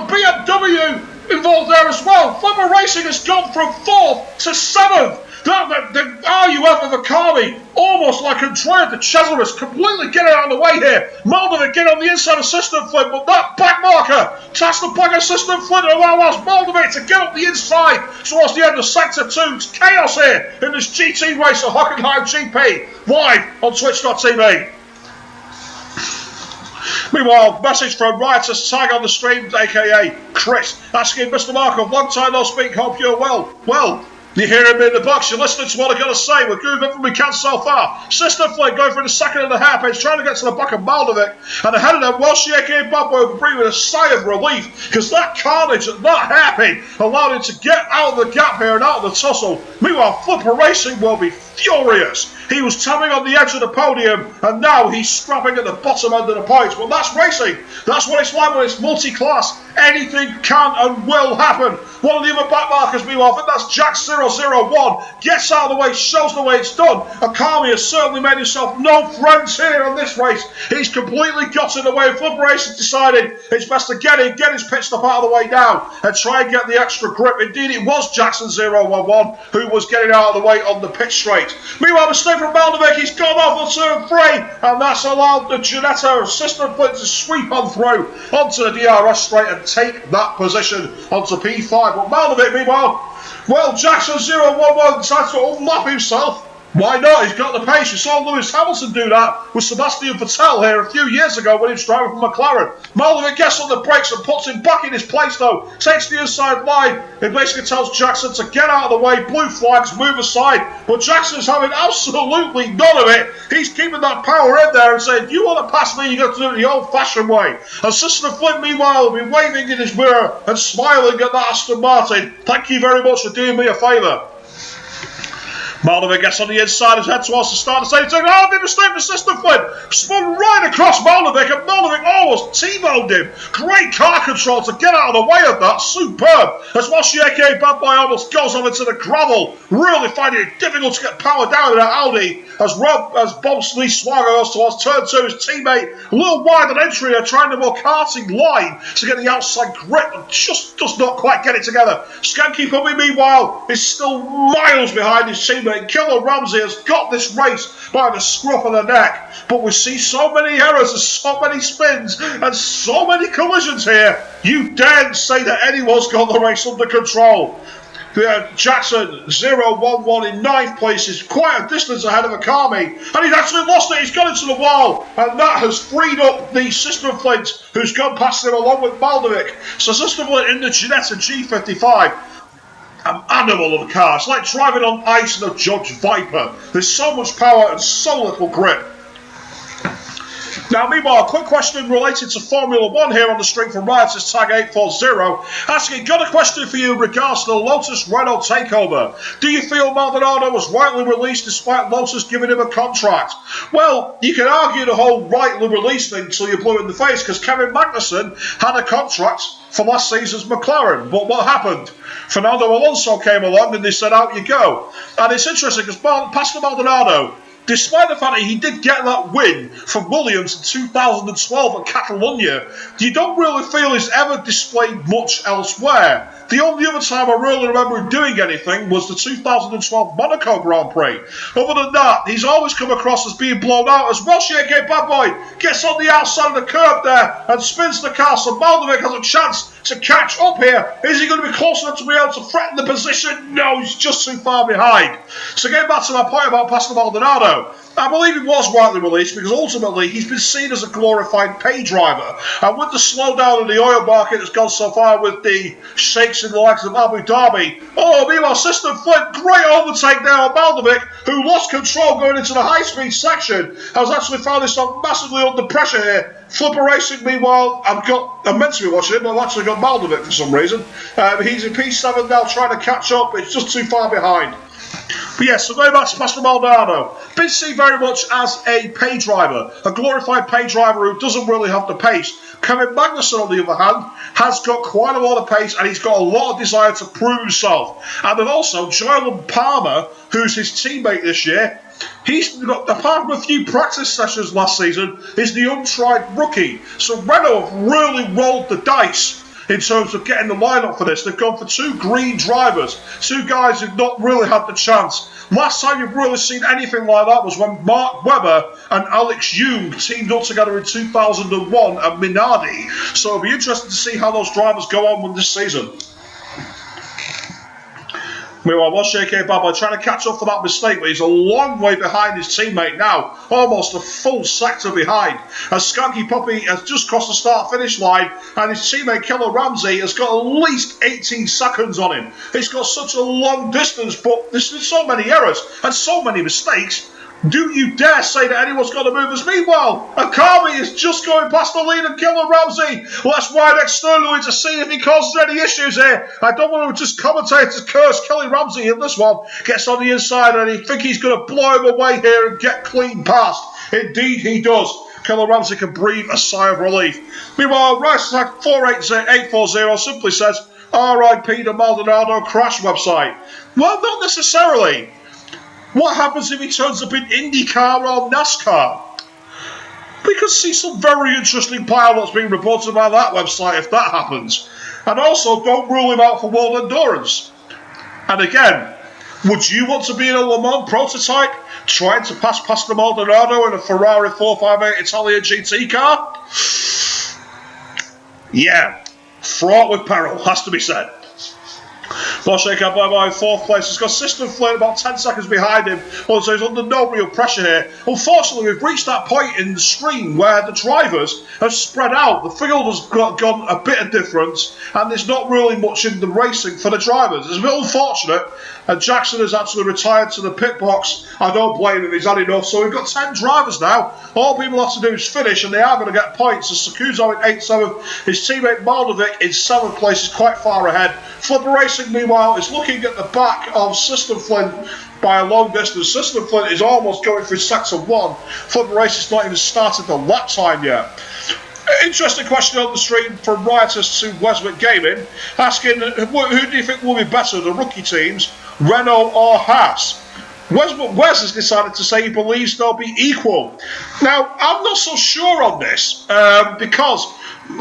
BMW involved there as well. Flipper Racing has gone from 4th to 7th. The RUF of Akami, almost like Andrea de Cesaris, completely getting out of the way here. Maldovic get on the inside of System Flint, but that back marker taps the back of System Flint and allows Maldovic to get up the inside towards the end of Sector 2. It's chaos here in this GT race at Hockenheim GP, live on Twitch.tv. Meanwhile, message from Riotous Tag on the stream, a.k.a. Chris, asking Mr. Markov, long time no speak, hope you're well. Well, you're hearing me in the box, you're listening to what I'm going to say. We're doing everything we can so far. System Flint going for the second and a half page, trying to get to the back of Maldovic. And ahead of them, Welshie, a.k.a. Bad Boy, will breathe with a sigh of relief, because that carnage at that hairpin allowed him to get out of the gap here and out of the tussle. Meanwhile, Flipper Racing will be furious. He was tapping on the edge of the podium, and now he's scrapping at the bottom end of the points. But that's racing. That's what it's like when it's multi-class. Anything can and will happen. One of the other backmarkers, meanwhile, I think that's Jack001, gets out of the way, shows the way it's done. Akami has certainly made himself no friends here on this race. He's completely got in the way. Flipper Racing decided it's best to get in, get his pit stop out of the way now, and try and get the extra grip. Indeed, it was Jackson011 who was getting out of the way on the pit straight. Meanwhile, mistake from Maldovic, he's gone off on turn 3, and that's allowed the Ginetta System Flint to sweep on through onto the DRS straight and take that position onto P5. But Maldovic, meanwhile, well, Jackson011 decides to unlap himself. Why not? He's got the pace. We saw Lewis Hamilton do that with Sebastian Vettel here a few years ago when he was driving for McLaren. Maldovic gets on the brakes and puts him back in his place though. Takes the inside line. It basically tells Jackson to get out of the way. Blue flags, move aside. But Jackson's having absolutely none of it. He's keeping that power in there and saying, if you want to pass me, you got to do it the old-fashioned way. And System Flint, meanwhile, will be waving in his mirror and smiling at that Aston Martin. Thank you very much for doing me a favour. Maldovic gets on the inside, his head towards the start of the stage. Oh, big mistake for System Flint. Spun right across Maldovic, and Maldovic almost T-boned him. Great car control to get out of the way of that. Superb. As Welshie, a.k.a. Bad Boy, almost goes on into the gravel. Really finding it difficult to get power down in that Audi. As Bob Lee Swago goes towards turn 2, his teammate a little wide on entry there, trying to more karting line to get the outside grip, and just does not quite get it together. Skanky Puppy, meanwhile, is still miles behind his teammate. Killer Ramsey has got this race by the scruff of the neck, but we see so many errors and so many spins and so many collisions here. You daren't say that anyone's got the race under control. Jackson 0-1-1 in 9th place is quite a distance ahead of Akami, and he's actually lost it. He's gone into the wall, and that has freed up the System Flint, who's gone past him along with Maldovic. So System Flint in the Ginetta G55. An animal of a car. It's like driving on ice in a Judge Viper. There's so much power and so little grip. Now, meanwhile, a quick question related to Formula 1 here on the stream from Riotous Tag 840, asking, got a question for you in regards to the Lotus Renault takeover. Do you feel Maldonado was rightly released despite Lotus giving him a contract? Well, you can argue the whole rightly released thing till you blew it in the face, because Kevin Magnussen had a contract for last season's McLaren. But what happened? Fernando Alonso came along and they said, out you go. And it's interesting because Pastor Maldonado, despite the fact that he did get that win from Williams in 2012 at Catalonia, you don't really feel he's ever displayed much elsewhere. The only other time I really remember him doing anything was the 2012 Monaco Grand Prix. Other than that, he's always come across as being blown out as well. Shake Bad Boy gets on the outside of the curb there and spins the car, so Maldovic has a chance to catch up here. Is he going to be close enough to be able to threaten the position? No, he's just too far behind. So getting back to my point about Pastor Maldonado, I believe he was rightly released because ultimately he's been seen as a glorified pay driver. And with the slowdown in the oil market that's gone so far with the shakes in the likes of Abu Dhabi, meanwhile, System Flint, great overtake there on Maldovic, who lost control going into the high-speed section, has actually found himself massively under pressure here. Flipper Racing, meanwhile, I'm meant to be watching it, but I've actually got Maldovic for some reason. He's in P7 now trying to catch up, it's just too far behind. But yes, so going back to Pastor Maldonado, been seen very much as a pay driver, a glorified pay driver who doesn't really have the pace. Kevin Magnussen, on the other hand, has got quite a lot of pace and he's got a lot of desire to prove himself. And then also, Jalen Palmer, who's his teammate this year, he's got, apart from a few practice sessions last season, is the untried rookie. So Renault have really rolled the dice in terms of getting the lineup for this. They've gone for two green drivers, two guys who've not really had the chance. Last time you've really seen anything like that was when Mark Webber and Alex Young teamed up together in 2001 at Minardi. So it'll be interesting to see how those drivers go on with this season. Meanwhile, was Shake Baba trying to catch up for that mistake, but he's a long way behind his teammate now, almost a full sector behind. As Skanky Puppy has just crossed the start-finish line, and his teammate Killer Ramsey has got at least 18 seconds on him. He's got such a long distance, but there's so many errors and so many mistakes. Do you dare say that anyone's got to move us? Meanwhile, Akami is just going past the lead and Killer Ramsey. Let's ride externally to see if he causes any issues here. I don't want to just commentate to curse Kelly Ramsey in this one. Gets on the inside and he think he's going to blow him away here and get clean past. Indeed he does. Killer Ramsey can breathe a sigh of relief. Meanwhile, Rice Attack 48840 simply says, RIP the Maldonado crash website. Well, not necessarily. What happens if he turns up in IndyCar or NASCAR? We could see some very interesting pilots being reported by that website if that happens. And also, don't rule him out for World Endurance. And again, would you want to be in a Le Mans prototype trying to pass Pastor Maldonado in a Ferrari 458 Italian GT car? Yeah, fraught with peril, has to be said. Boshek Bye-Bye in 4th place. He's got System Flint about 10 seconds behind him. So he's under no real pressure here. Unfortunately, we've reached that point in the stream where the drivers have spread out. The field has gone a bit of difference, and there's not really much in the racing for the drivers. It's a bit unfortunate. And Jackson has actually retired to the pit box. I don't blame him, he's had enough. So we've got 10 drivers now. All people have to do is finish, and they are going to get points. As Sakuzo in 8th, his teammate Maldovic in 7th place is quite far ahead. Flipper Racing, meanwhile, is looking at the back of System Flint by a long distance. System Flint is almost going through sector 1. Flipper Racing's not even started the lap time yet. Interesting question on the stream from Riotous to Weswick Gaming, asking who do you think will be better, the rookie teams, Renault or Haas? Wes has decided to say he believes they'll be equal. Now, I'm not so sure on this, because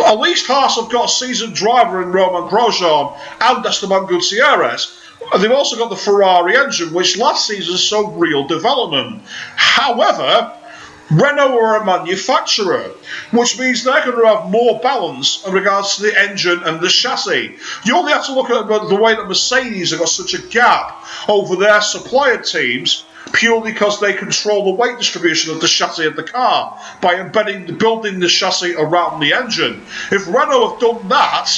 at least Haas have got a seasoned driver in Roman Grosjean and Esteban Gutierrez. And they've also got the Ferrari engine, which last season saw real development. However, Renault are a manufacturer, which means they're going to have more balance in regards to the engine and the chassis. You only have to look at the way that Mercedes have got such a gap over their supplier teams, purely because they control the weight distribution of the chassis of the car by building the chassis around the engine. If Renault have done that,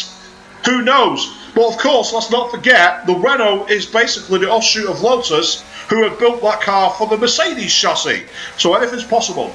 who knows? But of course, let's not forget, the Renault is basically the offshoot of Lotus, who had built that car for the Mercedes chassis. So anything's possible.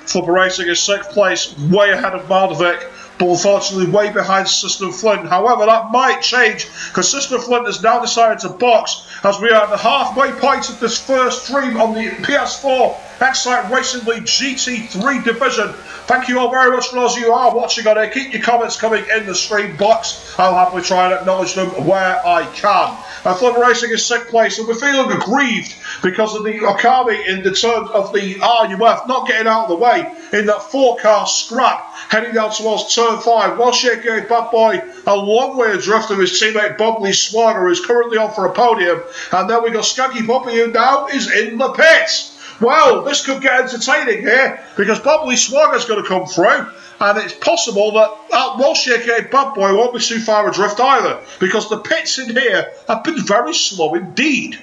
Flipper Racing is 6th place, way ahead of Maldovic, but unfortunately way behind System Flint. However, that might change, because System Flint has now decided to box as we are at the halfway point of this first stream on the PS4 XRL Racing League GT3 division. Thank you all very much for those of you who are watching on here. Keep your comments coming in the stream box. I'll happily try and acknowledge them where I can. Flipper Racing is 6th place, and we're feeling aggrieved because of the Okami in the terms of the RUF not getting out of the way in that 4-car scrap heading down towards turn 5. Well, Shake Bad Boy a long way adrift of his teammate Bubbly Swagger, who's currently on for a podium. And then we got Skanky Puppy, who now is in the pits. Well, this could get entertaining here, because Bubbly Swagger's going to come through, and it's possible that Welsh aka Bad Boy won't be too far adrift either, because the pits in here have been very slow indeed.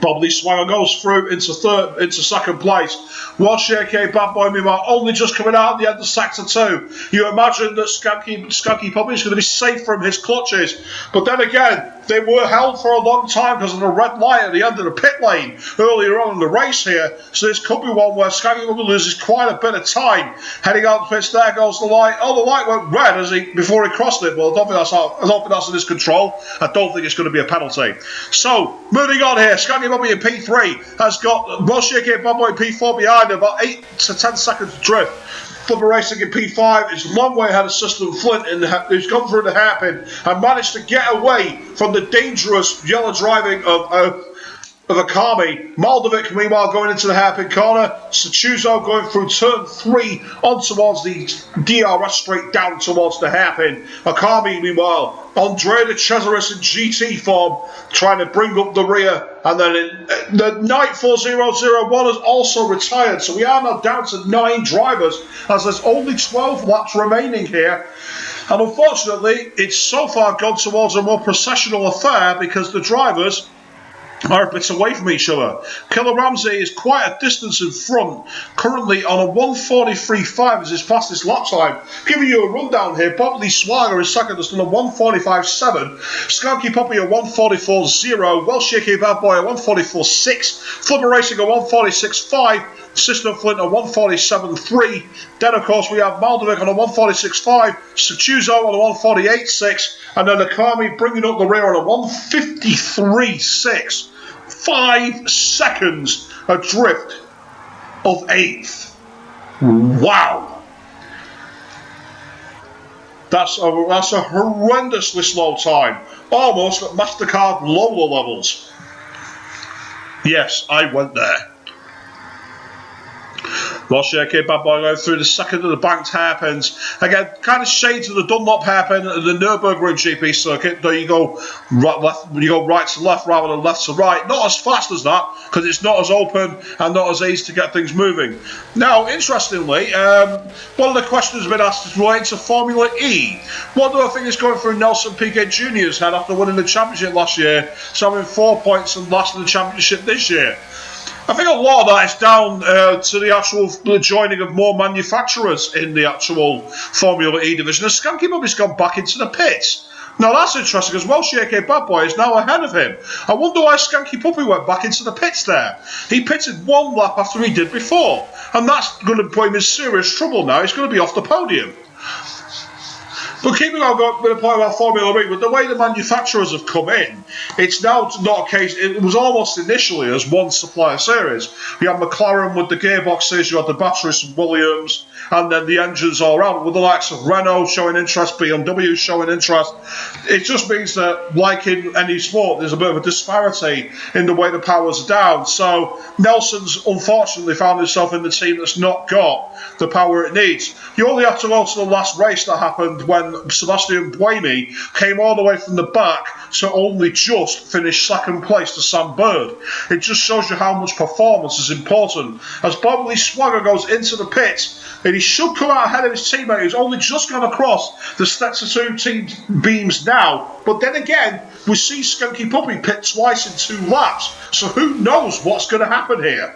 Bubbly Swagger goes through into second place. Welsh aka Bad Boy meanwhile only just coming out at the end of sector 2. You imagine that Skanky Puppy is going to be safe from his clutches, but then again, they were held for a long time because of the red light at the end of the pit lane earlier on in the race here. So this could be one where Skanky Puppy loses quite a bit of time. Heading out the pits, there goes the light. Oh, the light went red before he crossed it. Well, I don't think that's in his control. I don't think it's going to be a penalty. So, moving on here, Skanky Puppy in P3 has got Welsh aka Bad Boy in P4 behind him, about 8 to 10 seconds drift. Flipper Racing in P5 is a long way ahead of System Flint, who's gone through the hairpin and managed to get away from the dangerous yellow driving of Okami. Maldovic, meanwhile, going into the hairpin corner. Sachuzo going through turn 3 on towards the DRS straight down towards the hairpin. Okami, meanwhile, Andre the Cesaris in GT form, trying to bring up the rear. And then the Night 4001 has also retired. So we are now down to 9 drivers, as there's only 12 laps remaining here. And unfortunately, it's so far gone towards a more processional affair because the drivers are a bit away from each other. Killer Ramsey is quite a distance in front, currently on a 1:43.5 as his fastest lap time. Giving you a rundown here, Bubbly Swagger is second, has done a 1:45.7, Skanky Puppy a 1:44.0, Welsh aka Bad Boy a 1:44.6, Flipper Racing a 1:46.5, System Flint a 1:47.3, then of course we have Maldovic on a 1:46.5, Sachuzo on a 1:48.6, and then Akami bringing up the rear on a 1:53.6. 5 seconds adrift of 8th. Wow. That's a horrendously slow time. Almost at MasterCard Lola levels. Yes, I went there. Welsh aka Bad Boy going through the second of the banked hairpins. Again, kind of shades of the Dunlop hairpin and the Nürburgring GP circuit. There you go right to left rather than left to right. Not as fast as that, because it's not as open and not as easy to get things moving. Now, interestingly, one of the questions has been asked is related to Formula E. What do I think is going through Nelson Piquet Jr.'s head after winning the championship last year, so having 4 points and last in the championship this year? I think a lot of that is down to the actual joining of more manufacturers in the actual Formula E division. And Skanky Puppy's gone back into the pits. Now that's interesting, because Welsh aka Bad Boy is now ahead of him. I wonder why Skanky Puppy went back into the pits there. He pitted 1 lap after he did before, and that's going to put him in serious trouble now. He's going to be off the podium. But keeping on going with the point about Formula E, with the way the manufacturers have come in, it's now not a case. It was almost initially as one supplier series. You had McLaren with the gearboxes, you had the batteries from Williams, and then the engines all around, with the likes of Renault showing interest, BMW showing interest. It just means that, like in any sport, there's a bit of a disparity in the way the powers are down. So Nelson's unfortunately found himself in the team that's not got the power it needs. You only have to go to the last race that happened when Sebastian Buemi came all the way from the back to only just finish second place to Sam Bird. It just shows you how much performance is important. As Bob Lee Swagger goes into the pits, and he should come out ahead of his teammate who's only just gone across the Stetson 2 team beams now. But then again, we see Skunky Puppy pit twice in 2 laps, so who knows what's going to happen here.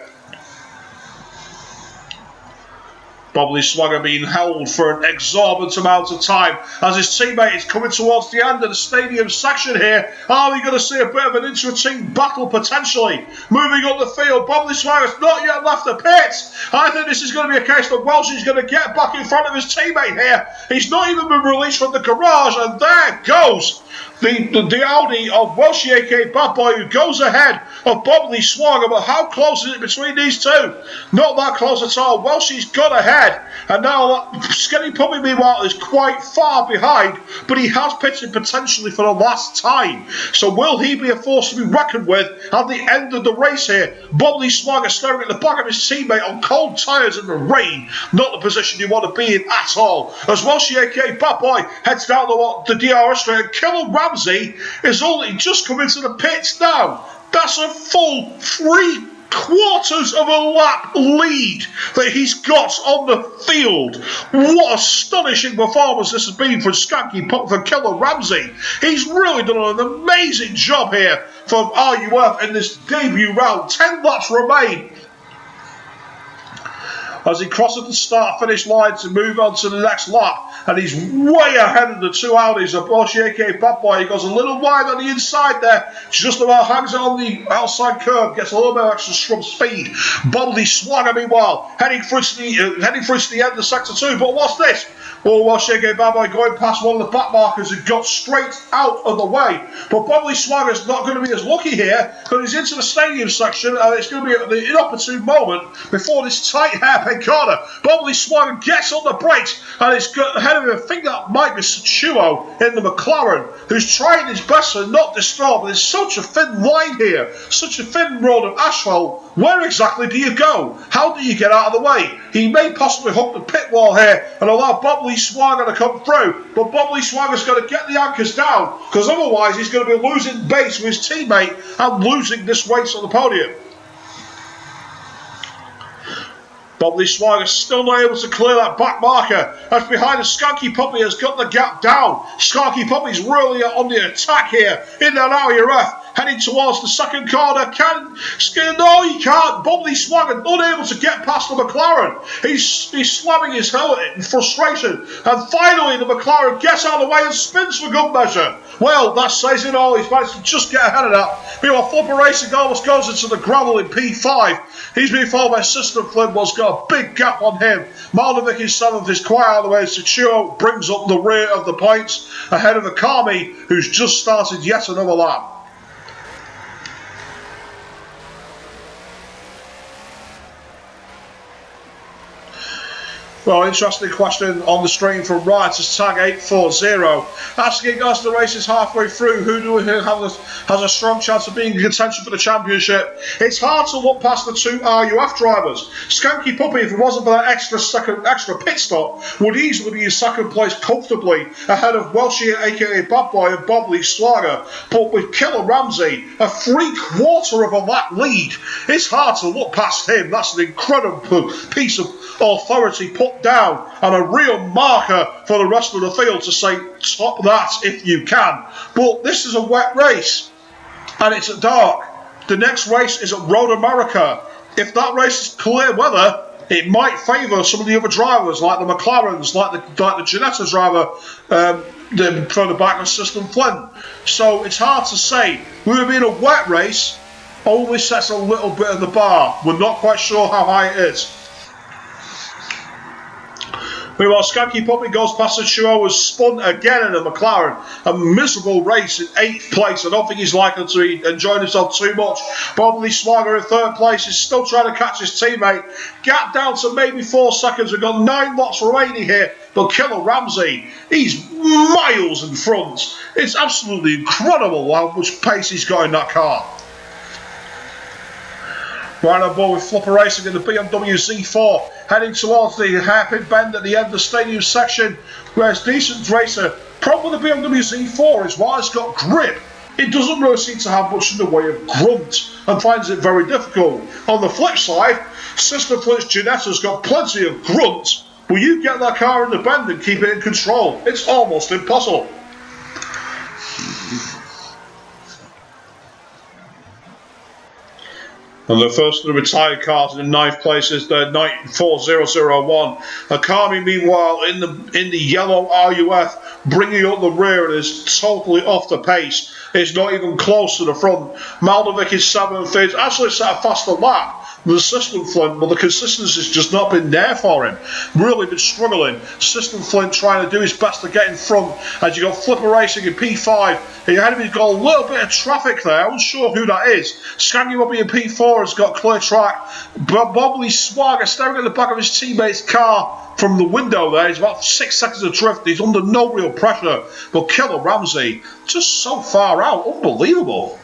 Bobley Swagger being held for an exorbitant amount of time as his teammate is coming towards the end of the stadium section here. Are we going to see a bit of an intra-team battle potentially? Moving up the field, Bobley Swagger's not yet left the pit. I think this is going to be a case that Welsh's going to get back in front of his teammate here. He's not even been released from the garage, and there goes the Audi of Welsh, aka Bad Boy, who goes ahead of Bobley Swagger. But how close is it between these two? Not that close at all. Welsh's got ahead, and now Skinny Puppy, meanwhile, is quite far behind, but he has pitted potentially for the last time. So will he be a force to be reckoned with at the end of the race here? Bobley Swagger staring at the back of his teammate on cold tyres in the rain. Not the position you want to be in at all. As Welsh, aka Bad Boy, heads down the DRS straight, and Killer Ramsey is only just come into the pits now. That's a full 3/4 of a lap lead that he's got on the field. What astonishing performance this has been for Killer Ramsey. He's really done an amazing job here for RUF in this debut round. 10 laps remain as he crosses the start-finish line to move on to the next lap, and he's way ahead of the 2 Audis of Bosch, aka Bad Boy. He goes a little wide on the inside there, just about hangs it on the outside curb, gets a little bit of extra scrum speed. Bobley Swagger, meanwhile, heading through to the end of Sector 2, but what's this? Well, Welsh, aka Bad Boy, going past one of the back markers who got straight out of the way. But Bobley Swagger's not going to be as lucky here, because he's into the stadium section, and it's going to be the inopportune moment before this tight hairpin corner. Bobley Swagger gets on the brakes, and it's ahead of him. I think that might be Sachuo in the McLaren, who's trying his best to not destroy, but there's such a thin line here, such a thin road of asphalt. Where exactly do you go? How do you get out of the way? He may possibly hook the pit wall here and allow Bobley Swagger to come through, but Bobley Swagger's got to get the anchors down, because otherwise he's going to be losing base with his teammate and losing this race on the podium. Bobley Swagger still not able to clear that back marker. As behind the Skunky Puppy has got the gap down. Skunky Puppy's really on the attack here in that RUF. Heading towards the second corner. No, he can't. Bobley Swagger unable to get past the McLaren. He's slamming his helmet in frustration. And finally, the McLaren gets out of the way and spins for good measure. Well, that says it all. He's managed to just get ahead of that. Meanwhile, Flipper Racing almost goes into the gravel in P5. He's been followed by System Flynn. Has got a big gap on him. Maldovic is 7th, is quite out of the way. Sachuo brings up the rear of the points ahead of Akami, who's just started yet another lap. Well, interesting question on the stream from Rioters Tag 840, asking us the race is halfway through, who do we think has a strong chance of being in contention for the championship? It's hard to look past the 2 RUF drivers. Skunky Puppy, if it wasn't for that extra pit stop, would easily be in second place comfortably ahead of Welshie, aka Bad Boy, and Bobley Swagger. But with Killer Ramsey, a 3/4 of a lap lead, it's hard to look past him. That's an incredible piece of authority put down, and a real marker for the rest of the field to say top that if you can. But this is a wet race and it's at dark. The next race is at Road America. If that race is clear weather, it might favour some of the other drivers, like the McLarens, like the Ginetta driver from the back of System Flint. So it's hard to say. With it being a wet race, only sets a little bit of the bar. We're not quite sure how high it is. Meanwhile, Skanky Puppy goes past the Chuo, has spun again in a McLaren. A miserable race in 8th place. I don't think he's likely to be enjoying himself too much. Probably Swagger in 3rd place is still trying to catch his teammate. Gap down to maybe 4 seconds. We've got 9 laps remaining here. But Killer Ramsey, he's miles in front. It's absolutely incredible how much pace he's got in that car. Right on board with Flipper Racing in the BMW Z4, heading towards the hairpin bend at the end of the stadium section, where it's decent racer. Problem with the BMW Z4 is while it's got grip, it doesn't really seem to have much in the way of grunt and finds it very difficult. On the flip side, Sister Flint's Janetta's got plenty of grunt. Will you get that car in the bend and keep it in control? It's almost impossible. And the first of the retired cars in the 9th place is the 94001. Akami, meanwhile, in the yellow RUF, bringing up the rear and is totally off the pace. It's not even close to the front. Maldovic is 7th. He's actually set a faster lap than the System Flint, but the consistency has just not been there for him. Really been struggling. System Flint trying to do his best to get in front. As you got Flipper Racing in P5. Ahead of him, he's got a little bit of traffic there. I'm not sure who that is. Skanky Bobby in P4 has got clear track. Bobbly Swagger staring at the back of his teammate's car from the window there. He's about 6 seconds of drift. He's under no real pressure. But Killer Ramsey, just so far out. Unbelievable.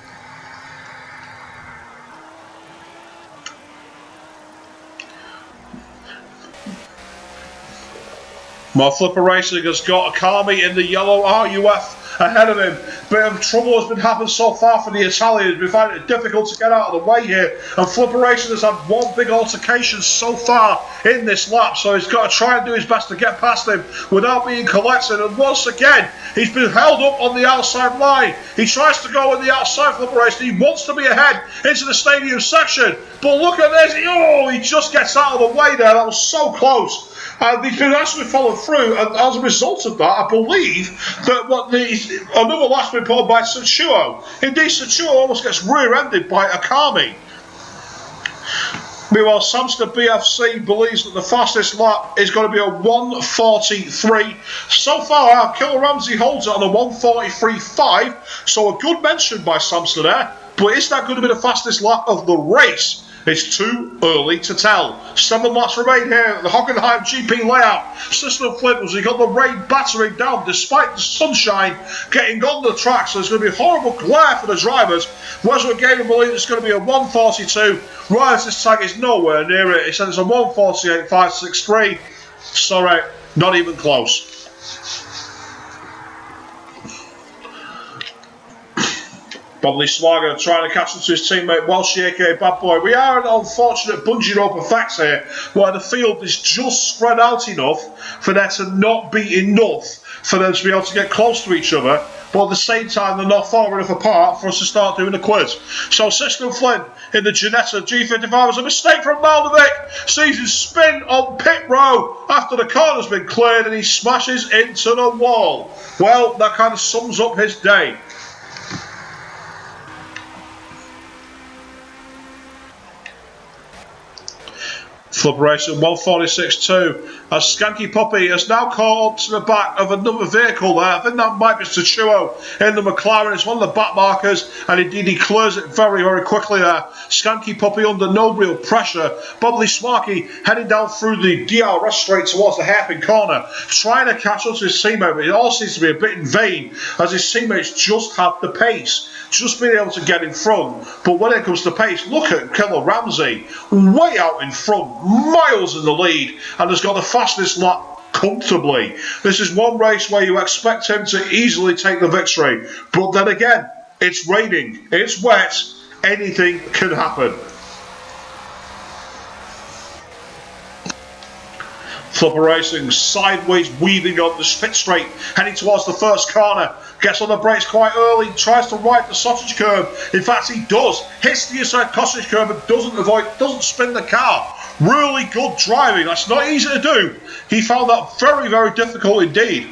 Well, Flipper Racing has got Akami in the yellow RUF ahead of him. Bit of trouble has been happening so far for the Italians. We've found it difficult to get out of the way here. And Flipper Racing has had one big altercation so far in this lap. So he's got to try and do his best to get past him without being collected. And once again, he's been held up on the outside line. He tries to go on the outside Flipper Racing. He wants to be ahead into the stadium section. But look at this. Oh, he just gets out of the way there. That was so close. And he's been actually followed through, and as a result of that, I believe that another lap's been put on by Sachuo. Indeed, Sachuo almost gets rear-ended by Akami. Meanwhile, Samster BFC believes that the fastest lap is going to be a 1:43. So far, Killer Ramsey holds it on a 1:43.5, so a good mention by Samster there. But is that going to be the fastest lap of the race? It's too early to tell. 7 laps remain here at the Hockenheim GP layout. System Flint was he got the rain battering down despite the sunshine getting on the track, so there's going to be horrible glare for the drivers. Weswood Gaming believe it's going to be a 1:42. Riot's tag is nowhere near it. He said it's a 1:48.563. Sorry, not even close. Bobbly Swagger trying to catch up to his teammate Welsh, aka Bad Boy. We are an unfortunate bungee rope effect here, where the field is just spread out enough for there to not be enough for them to be able to get close to each other, but at the same time they're not far enough apart for us to start doing a quiz. So System Flint in the Ginetta G55 was a mistake from Maldovic. Sees him spin on pit row after the corner's been cleared and he smashes into the wall. Well, that kind of sums up his day. Flipper Racing 1:46.2 as Skanky Puppy has now caught up to the back of another vehicle there. I think that might be Sachuo in the McLaren. It's one of the back markers, and indeed he clears it very, very quickly there. Skanky Puppy under no real pressure. Bobbly Smarky heading down through the DRS straight towards the hairpin corner, trying to catch up to his teammate, but it all seems to be a bit in vain as his teammates just have the pace, just being able to get in front. But when it comes to pace, look at Killer Ramsey, way out in front, miles in the lead, and has got the fastest lap comfortably. This is one race where you expect him to easily take the victory, but then again, it's raining, it's wet, anything can happen. Flipper Racing sideways weaving on the pit straight, heading towards the first corner. Gets on the brakes quite early, tries to ride the sausage curb. In fact, he does. Hits the inside sausage curb and doesn't spin the car. Really good driving. That's not easy to do. He found that very, very difficult indeed.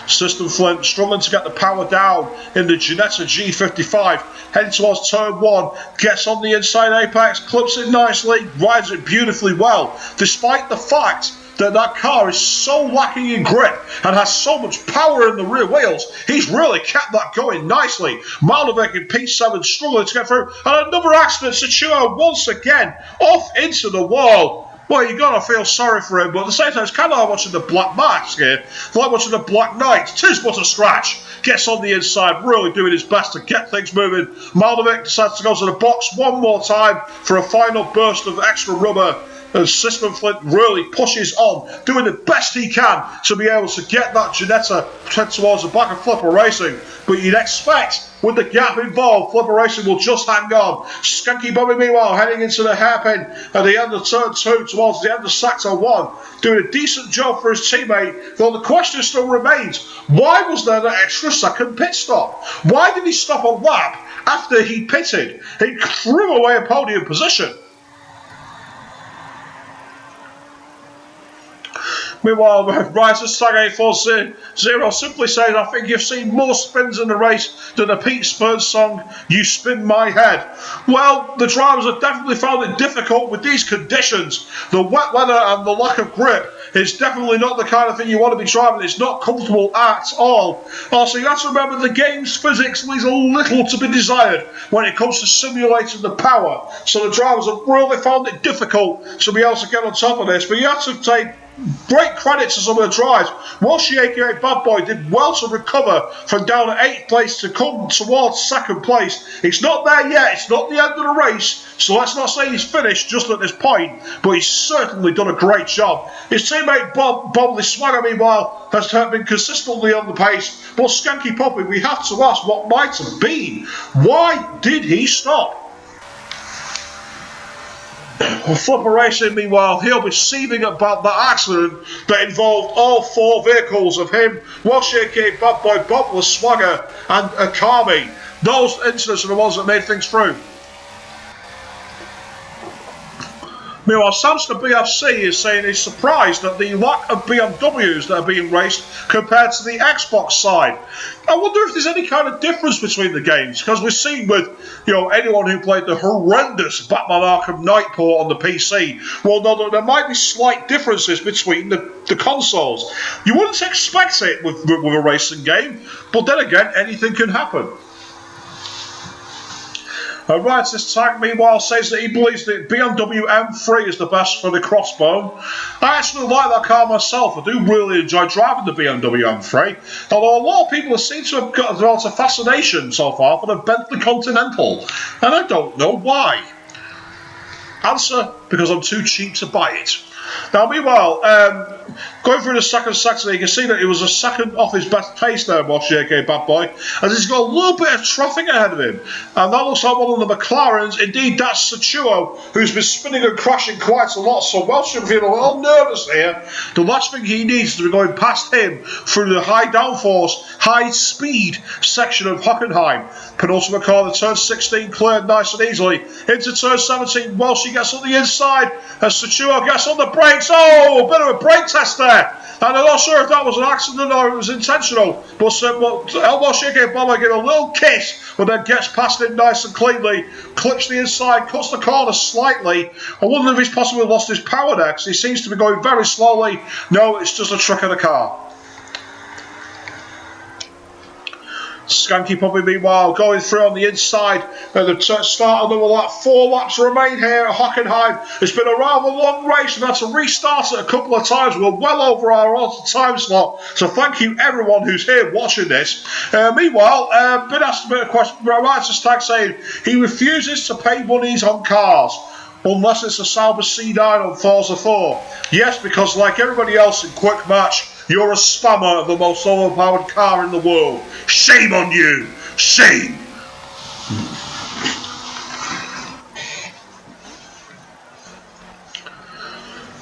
System Flint struggling to get the power down in the Ginetta G55, heading towards turn 1, gets on the inside apex, clips it nicely, rides it beautifully well, despite the fact that car is so lacking in grip and has so much power in the rear wheels. He's really kept that going nicely. Maldovic in P7 struggling to get through, and another accident. Sachuo once again off into the wall. Well, you're going to feel sorry for him, but at the same time, it's kind of like watching the Black Mask here. It's like watching the Black Knight. 'Tis but a scratch. Gets on the inside, really doing his best to get things moving. Maldovic decides to go to the box one more time for a final burst of extra rubber. And System Flint really pushes on, doing the best he can to be able to get that Ginetta towards the back of Flipper Racing. But you'd expect, with the gap involved, Flipper Racing will just hang on. Skanky Bobby, meanwhile, heading into the hairpin at the end of turn 2 towards the end of sector 1, doing a decent job for his teammate. Though the question still remains, why was there that extra second pit stop? Why did he stop a lap after he pitted? He threw away a podium position. Meanwhile, Rises Tag 840 simply says, I think you've seen more spins in the race than the Pete Spurs song, You Spin My Head. Well, the drivers have definitely found it difficult with these conditions. The wet weather and the lack of grip is definitely not the kind of thing you want to be driving. It's not comfortable at all. Also, you have to remember the game's physics leaves a little to be desired when it comes to simulating the power. So the drivers have really found it difficult to be able to get on top of this. But you have to take great credit to some of the drives. Walshy, aka Bad Boy, did well to recover from down at 8th place to come towards 2nd place. It's not there yet, it's not the end of the race, so let's not say he's finished just at this point, but he's certainly done a great job. His teammate Bob the Swagger, meanwhile, has been consistently on the pace, but Skanky Poppy, we have to ask what might have been. Why did he stop? Flipper Racing, meanwhile, he'll be seething about that accident that involved all 4 vehicles of him, Walsh, aka Bad Boy, Bob the Swagger, and Akami. Those incidents are the ones that made things through. Meanwhile, Samson BFC is saying he's surprised at the lack of BMWs that are being raced compared to the Xbox side. I wonder if there's any kind of difference between the games, because we've seen with anyone who played the horrendous Batman Arkham Knight port on the PC, well, no, there might be slight differences between the consoles. You wouldn't expect it with a racing game, but then again, anything can happen. This Tag, meanwhile, says that he believes that BMW M3 is the best for the Crossbone. I actually like that car myself. I do really enjoy driving the BMW M3, although a lot of people seem to have developed a fascination so far for the Bentley Continental, and I don't know why. Answer, because I'm too cheap to buy it. Now, meanwhile, going through the second sector, you can see that it was a second off his best pace there, Walsh, aka Bad Boy, as he's got a little bit of traffic ahead of him. And that looks like one of the McLarens. Indeed, that's Sachuo, who's been spinning and crashing quite a lot, so Welsh should feel a little nervous here. The last thing he needs is to be going past him through the high downforce, high speed section of Hockenheim. Penultimate corner, turn 16 cleared nice and easily. Into turn 17, Welsh gets on the inside, as Sachuo gets on the brakes. Oh, a bit of a brake test there. And I'm not sure if that was an accident or it was intentional. But Elbow Shaking Bomber gave a little kiss, but then gets past him nice and cleanly, clips the inside, cuts the corner slightly. I wonder if he's possibly lost his power there, because he seems to be going very slowly. No, it's just a trick of the car. Skanky Puppy, meanwhile, going through on the inside at the start of the lap. 4 laps remain here at Hockenheim. It's been a rather long race. We've had to restart it a couple of times. We're well over our allotted time slot. So thank you everyone who's here watching this. Meanwhile, been asked a bit of question. Righteous Tag saying he refuses to pay monies on cars unless it's a Sauber C9 on Forza 4. Yes, because like everybody else in Quick Match, you're a spammer of the most overpowered car in the world. Shame on you! Shame!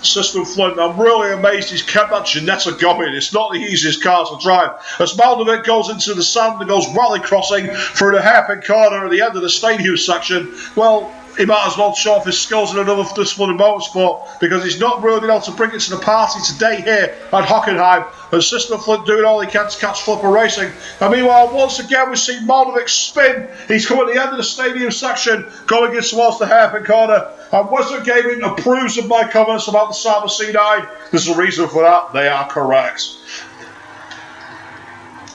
System Flint, I'm really amazed he's kept that Ginetta going. It's not the easiest car to drive. As Maldovic goes into the sand and goes rally crossing through the hairpin corner at the end of the stadium section, well, he might as well show off his skills in another discipline in motorsport, because he's not really able to bring it to the party today here at Hockenheim. And Sister Flint doing all he can to catch Flipper Racing. And meanwhile, once again, we see Moldovic spin. He's coming at the end of the stadium section, going in towards the hairpin corner. And Wizard Gaming approves of my comments about the Sama C9. There's a reason for that. They are correct.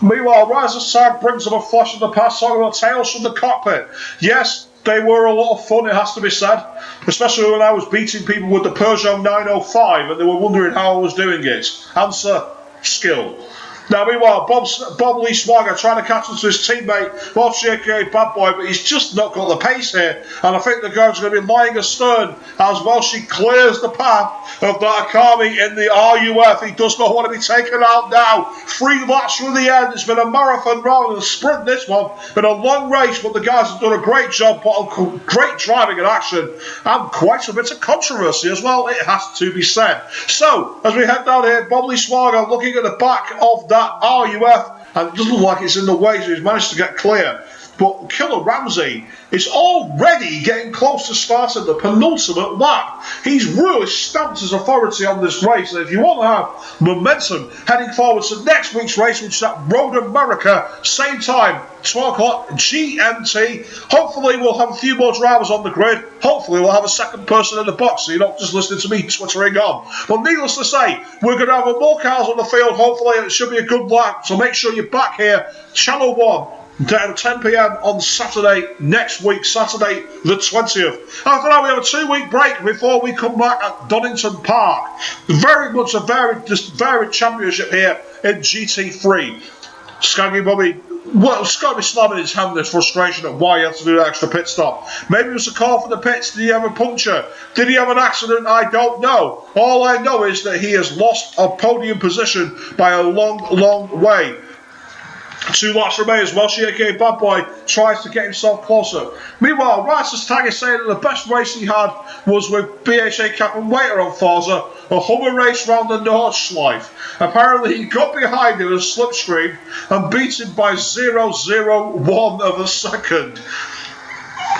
Meanwhile, Rise of Sag brings them a flash of the past, talking about Tales from the Cockpit. Yes, they were a lot of fun, it has to be said. Especially when I was beating people with the Peugeot 905 and they were wondering how I was doing it. Answer, skill. Now, meanwhile, Bob Lee Swagger trying to catch up to his teammate, Bob J.K. Bad Boy, but he's just not got the pace here. And I think the girl's going to be lying astern as well. She clears the path of that Akami in the RUF. He does not want to be taken out now. 3 laps from the end. It's been a marathon rather than a sprint, this one. Been a long race, but the guys have done a great job, put on great driving and action, and quite a bit of controversy as well, it has to be said. So, as we head down here, Bob Lee Swagger looking at the back of that RUF, and it doesn't look like it's in the way, so he's managed to get clear. But Killer Ramsey is already getting close to starting the penultimate lap. He's really stamped his authority on this race, and if you want to have momentum heading forward to next week's race, which is at Road America, same time, 12 o'clock GMT. Hopefully we'll have a few more drivers on the grid. Hopefully we'll have a second person in the box, so you're not just listening to me twittering on. But needless to say, we're going to have more cars on the field, hopefully, and it should be a good lap. So make sure you're back here, Channel 1. Down 10 p.m. on Saturday next week, Saturday the 20th. After that, we have a 2-week break before we come back at Donington Park. Very much a varied championship here in GT3. Skaggy Bobby, well, it's got to be slamming his hand in his frustration at why he had to do that extra pit stop. Maybe it was a call for the pits. Did he have a puncture? Did he have an accident? I don't know. All I know is that he has lost a podium position by a long, long way. 2 laps remain as well. Aka Bad Boy tries to get himself closer. Meanwhile, Rice's tag is saying that the best race he had was with BHA Captain Waiter on Forza, a Hummer race round the Nordschleife. Apparently, he got behind him in a slipstream and beat him by 0.001 of a second.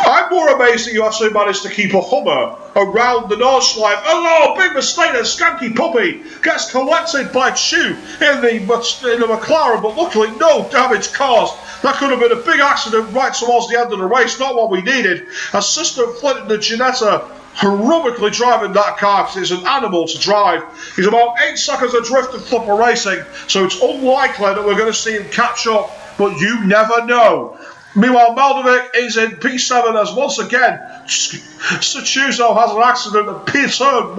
I'm more amazed that you actually managed to keep a Hummer around the Nordschleife. Oh, big mistake there. Skanky Puppy gets collected by Chew in the McLaren, but luckily no damage caused. That could have been a big accident right towards the end of the race, not what we needed. Assistant Flint and the Ginetta heroically driving that car because it's an animal to drive. He's about 8 seconds adrift of Flipper Racing, so it's unlikely that we're going to see him catch up, but you never know. Meanwhile, Moldovic is in P7 as once again Sachuzo has an accident at P1.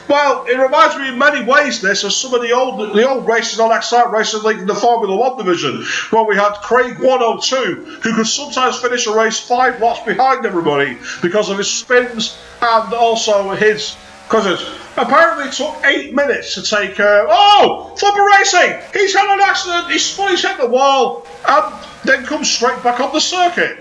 Well, it reminds me in many ways this of some of the old races on XRL Racing League in the Formula 1 division, where we had Craig 102, who could sometimes finish a race 5 laps behind everybody because of his spins and also his... Because it apparently took 8 minutes to take... Flipper Racing! He's had an accident, he's spun his head the wall, and then comes straight back on the circuit.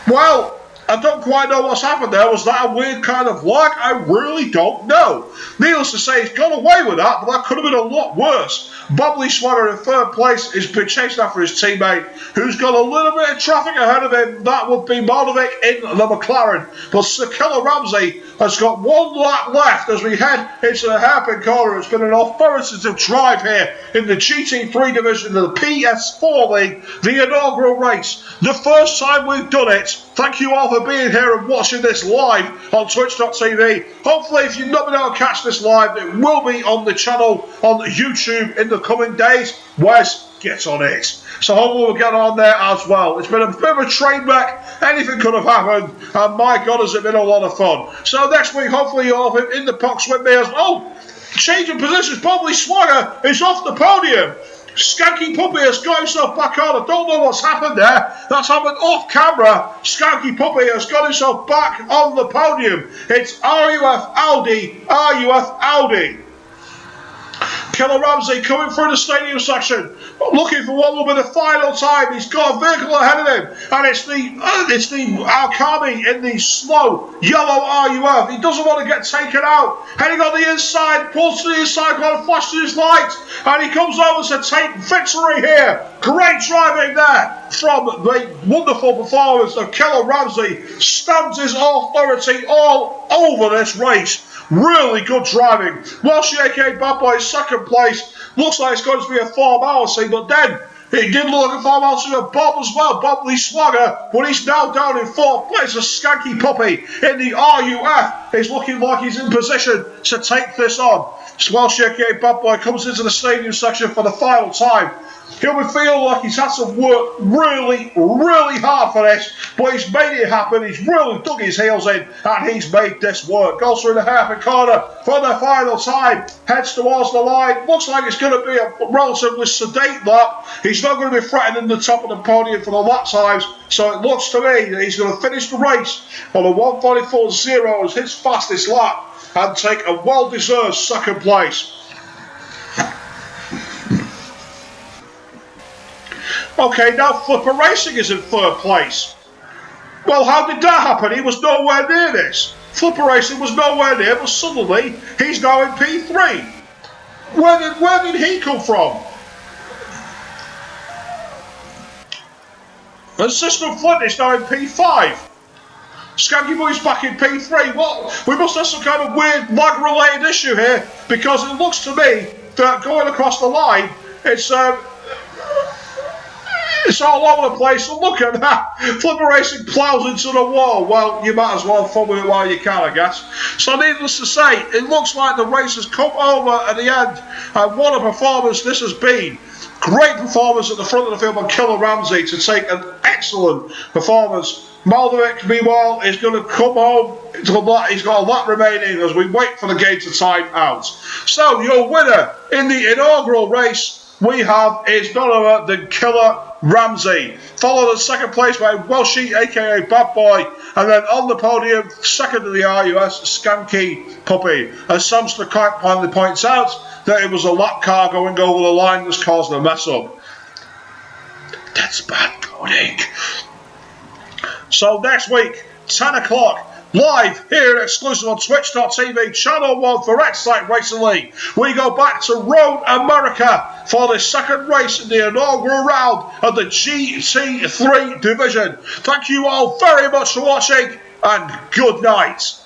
Well, I don't quite know what's happened there. Was that a weird kind of lag? I really don't know. Needless to say, he's got away with that, but that could have been a lot worse. Bob Lee Swagger in 3rd place is being chased after his teammate, who's got a little bit of traffic ahead of him. That would be Moldovic in the McLaren. But Sir Killer Ramsey has got 1 lap left as we head into the hairpin corner. It's been an authoritative drive here in the GT3 division of the PS4 League, the inaugural race. The first time we've done it. Thank you all for being here and watching this live on Twitch.tv. Hopefully, if you've not been able to catch this live, it will be on the channel on YouTube in the coming days. Wes, get on it. So hopefully we'll get on there as well. It's been a bit of a train wreck. Anything could have happened. And my God, has it been a lot of fun. So next week, hopefully you'll have him in the box with me as well. Changing positions. Bob Lee Swagger is off the podium. Skanky Puppy has got himself back on. I don't know what's happened there. That's happened off camera. Skanky Puppy has got himself back on the podium. It's RUF Audi, RUF Audi. Killer Ramsey coming through the stadium section. looking for what will be the final time. He's got a vehicle ahead of him, and it's the Alkami in the slow yellow RUF. He doesn't want to get taken out. Heading on the inside, pulls to the inside, got a flash to his lights, and he comes over to take victory here. Great driving there from the wonderful performance of Killer Ramsey. Stamps his authority all over this race. Really good driving. Walsh aka Bad Boy second place. Looks like it's going to be a formality, but then it did look like a formality of Bob as well. Bob Lee Swagger, but he's now down in fourth place. A Skanky Puppy in the RUF is looking like he's in position to take this on. Walsh aka Bad Boy comes into the stadium section for the final time. He'll be feeling like he's had to work really, really hard for this, but he's made it happen. He's really dug his heels in, and he's made this work. Goes through the hairpin corner for the final time, heads towards the line. Looks like it's going to be a relatively sedate lap. He's not going to be threatening the top of the podium for the lap times, so it looks to me that he's going to finish the race on a 1:44.0 as his fastest lap and take a well-deserved second place. Okay, now Flipper Racing is in third place. Well, how did that happen? He was nowhere near this. Flipper Racing was nowhere near, but suddenly he's now in P3. Where did he come from? And System Flint is now in P5. Skanky Boy's back in P3. What? We must have some kind of weird lag-related issue here, because it looks to me that going across the line, it's all over the place, and look at that. Flipper Racing ploughs into the wall. Well, you might as well have fun with it while you can, I guess. So needless to say, it looks like the race has come over at the end. And what a performance this has been. Great performance at the front of the field by Killer Ramsey to take an excellent performance. Maldovic, meanwhile, is going to come home. He's got a lap remaining as we wait for the game to time out. So your winner in the inaugural race we have is none other than Killer Ramsey, followed in second place by Welshie aka Bad Boy, and then on the podium, second in the RUS, Skanky Puppy. And Sam Stakite finally points out that it was a lap car going over the line that's caused a mess up. That's bad coding. So next week, 10 o'clock, live here and exclusive on Twitch.tv, Channel 1 for Excite Racing League. We go back to Road America for the second race in the inaugural round of the GT3 division. Thank you all very much for watching, and good night.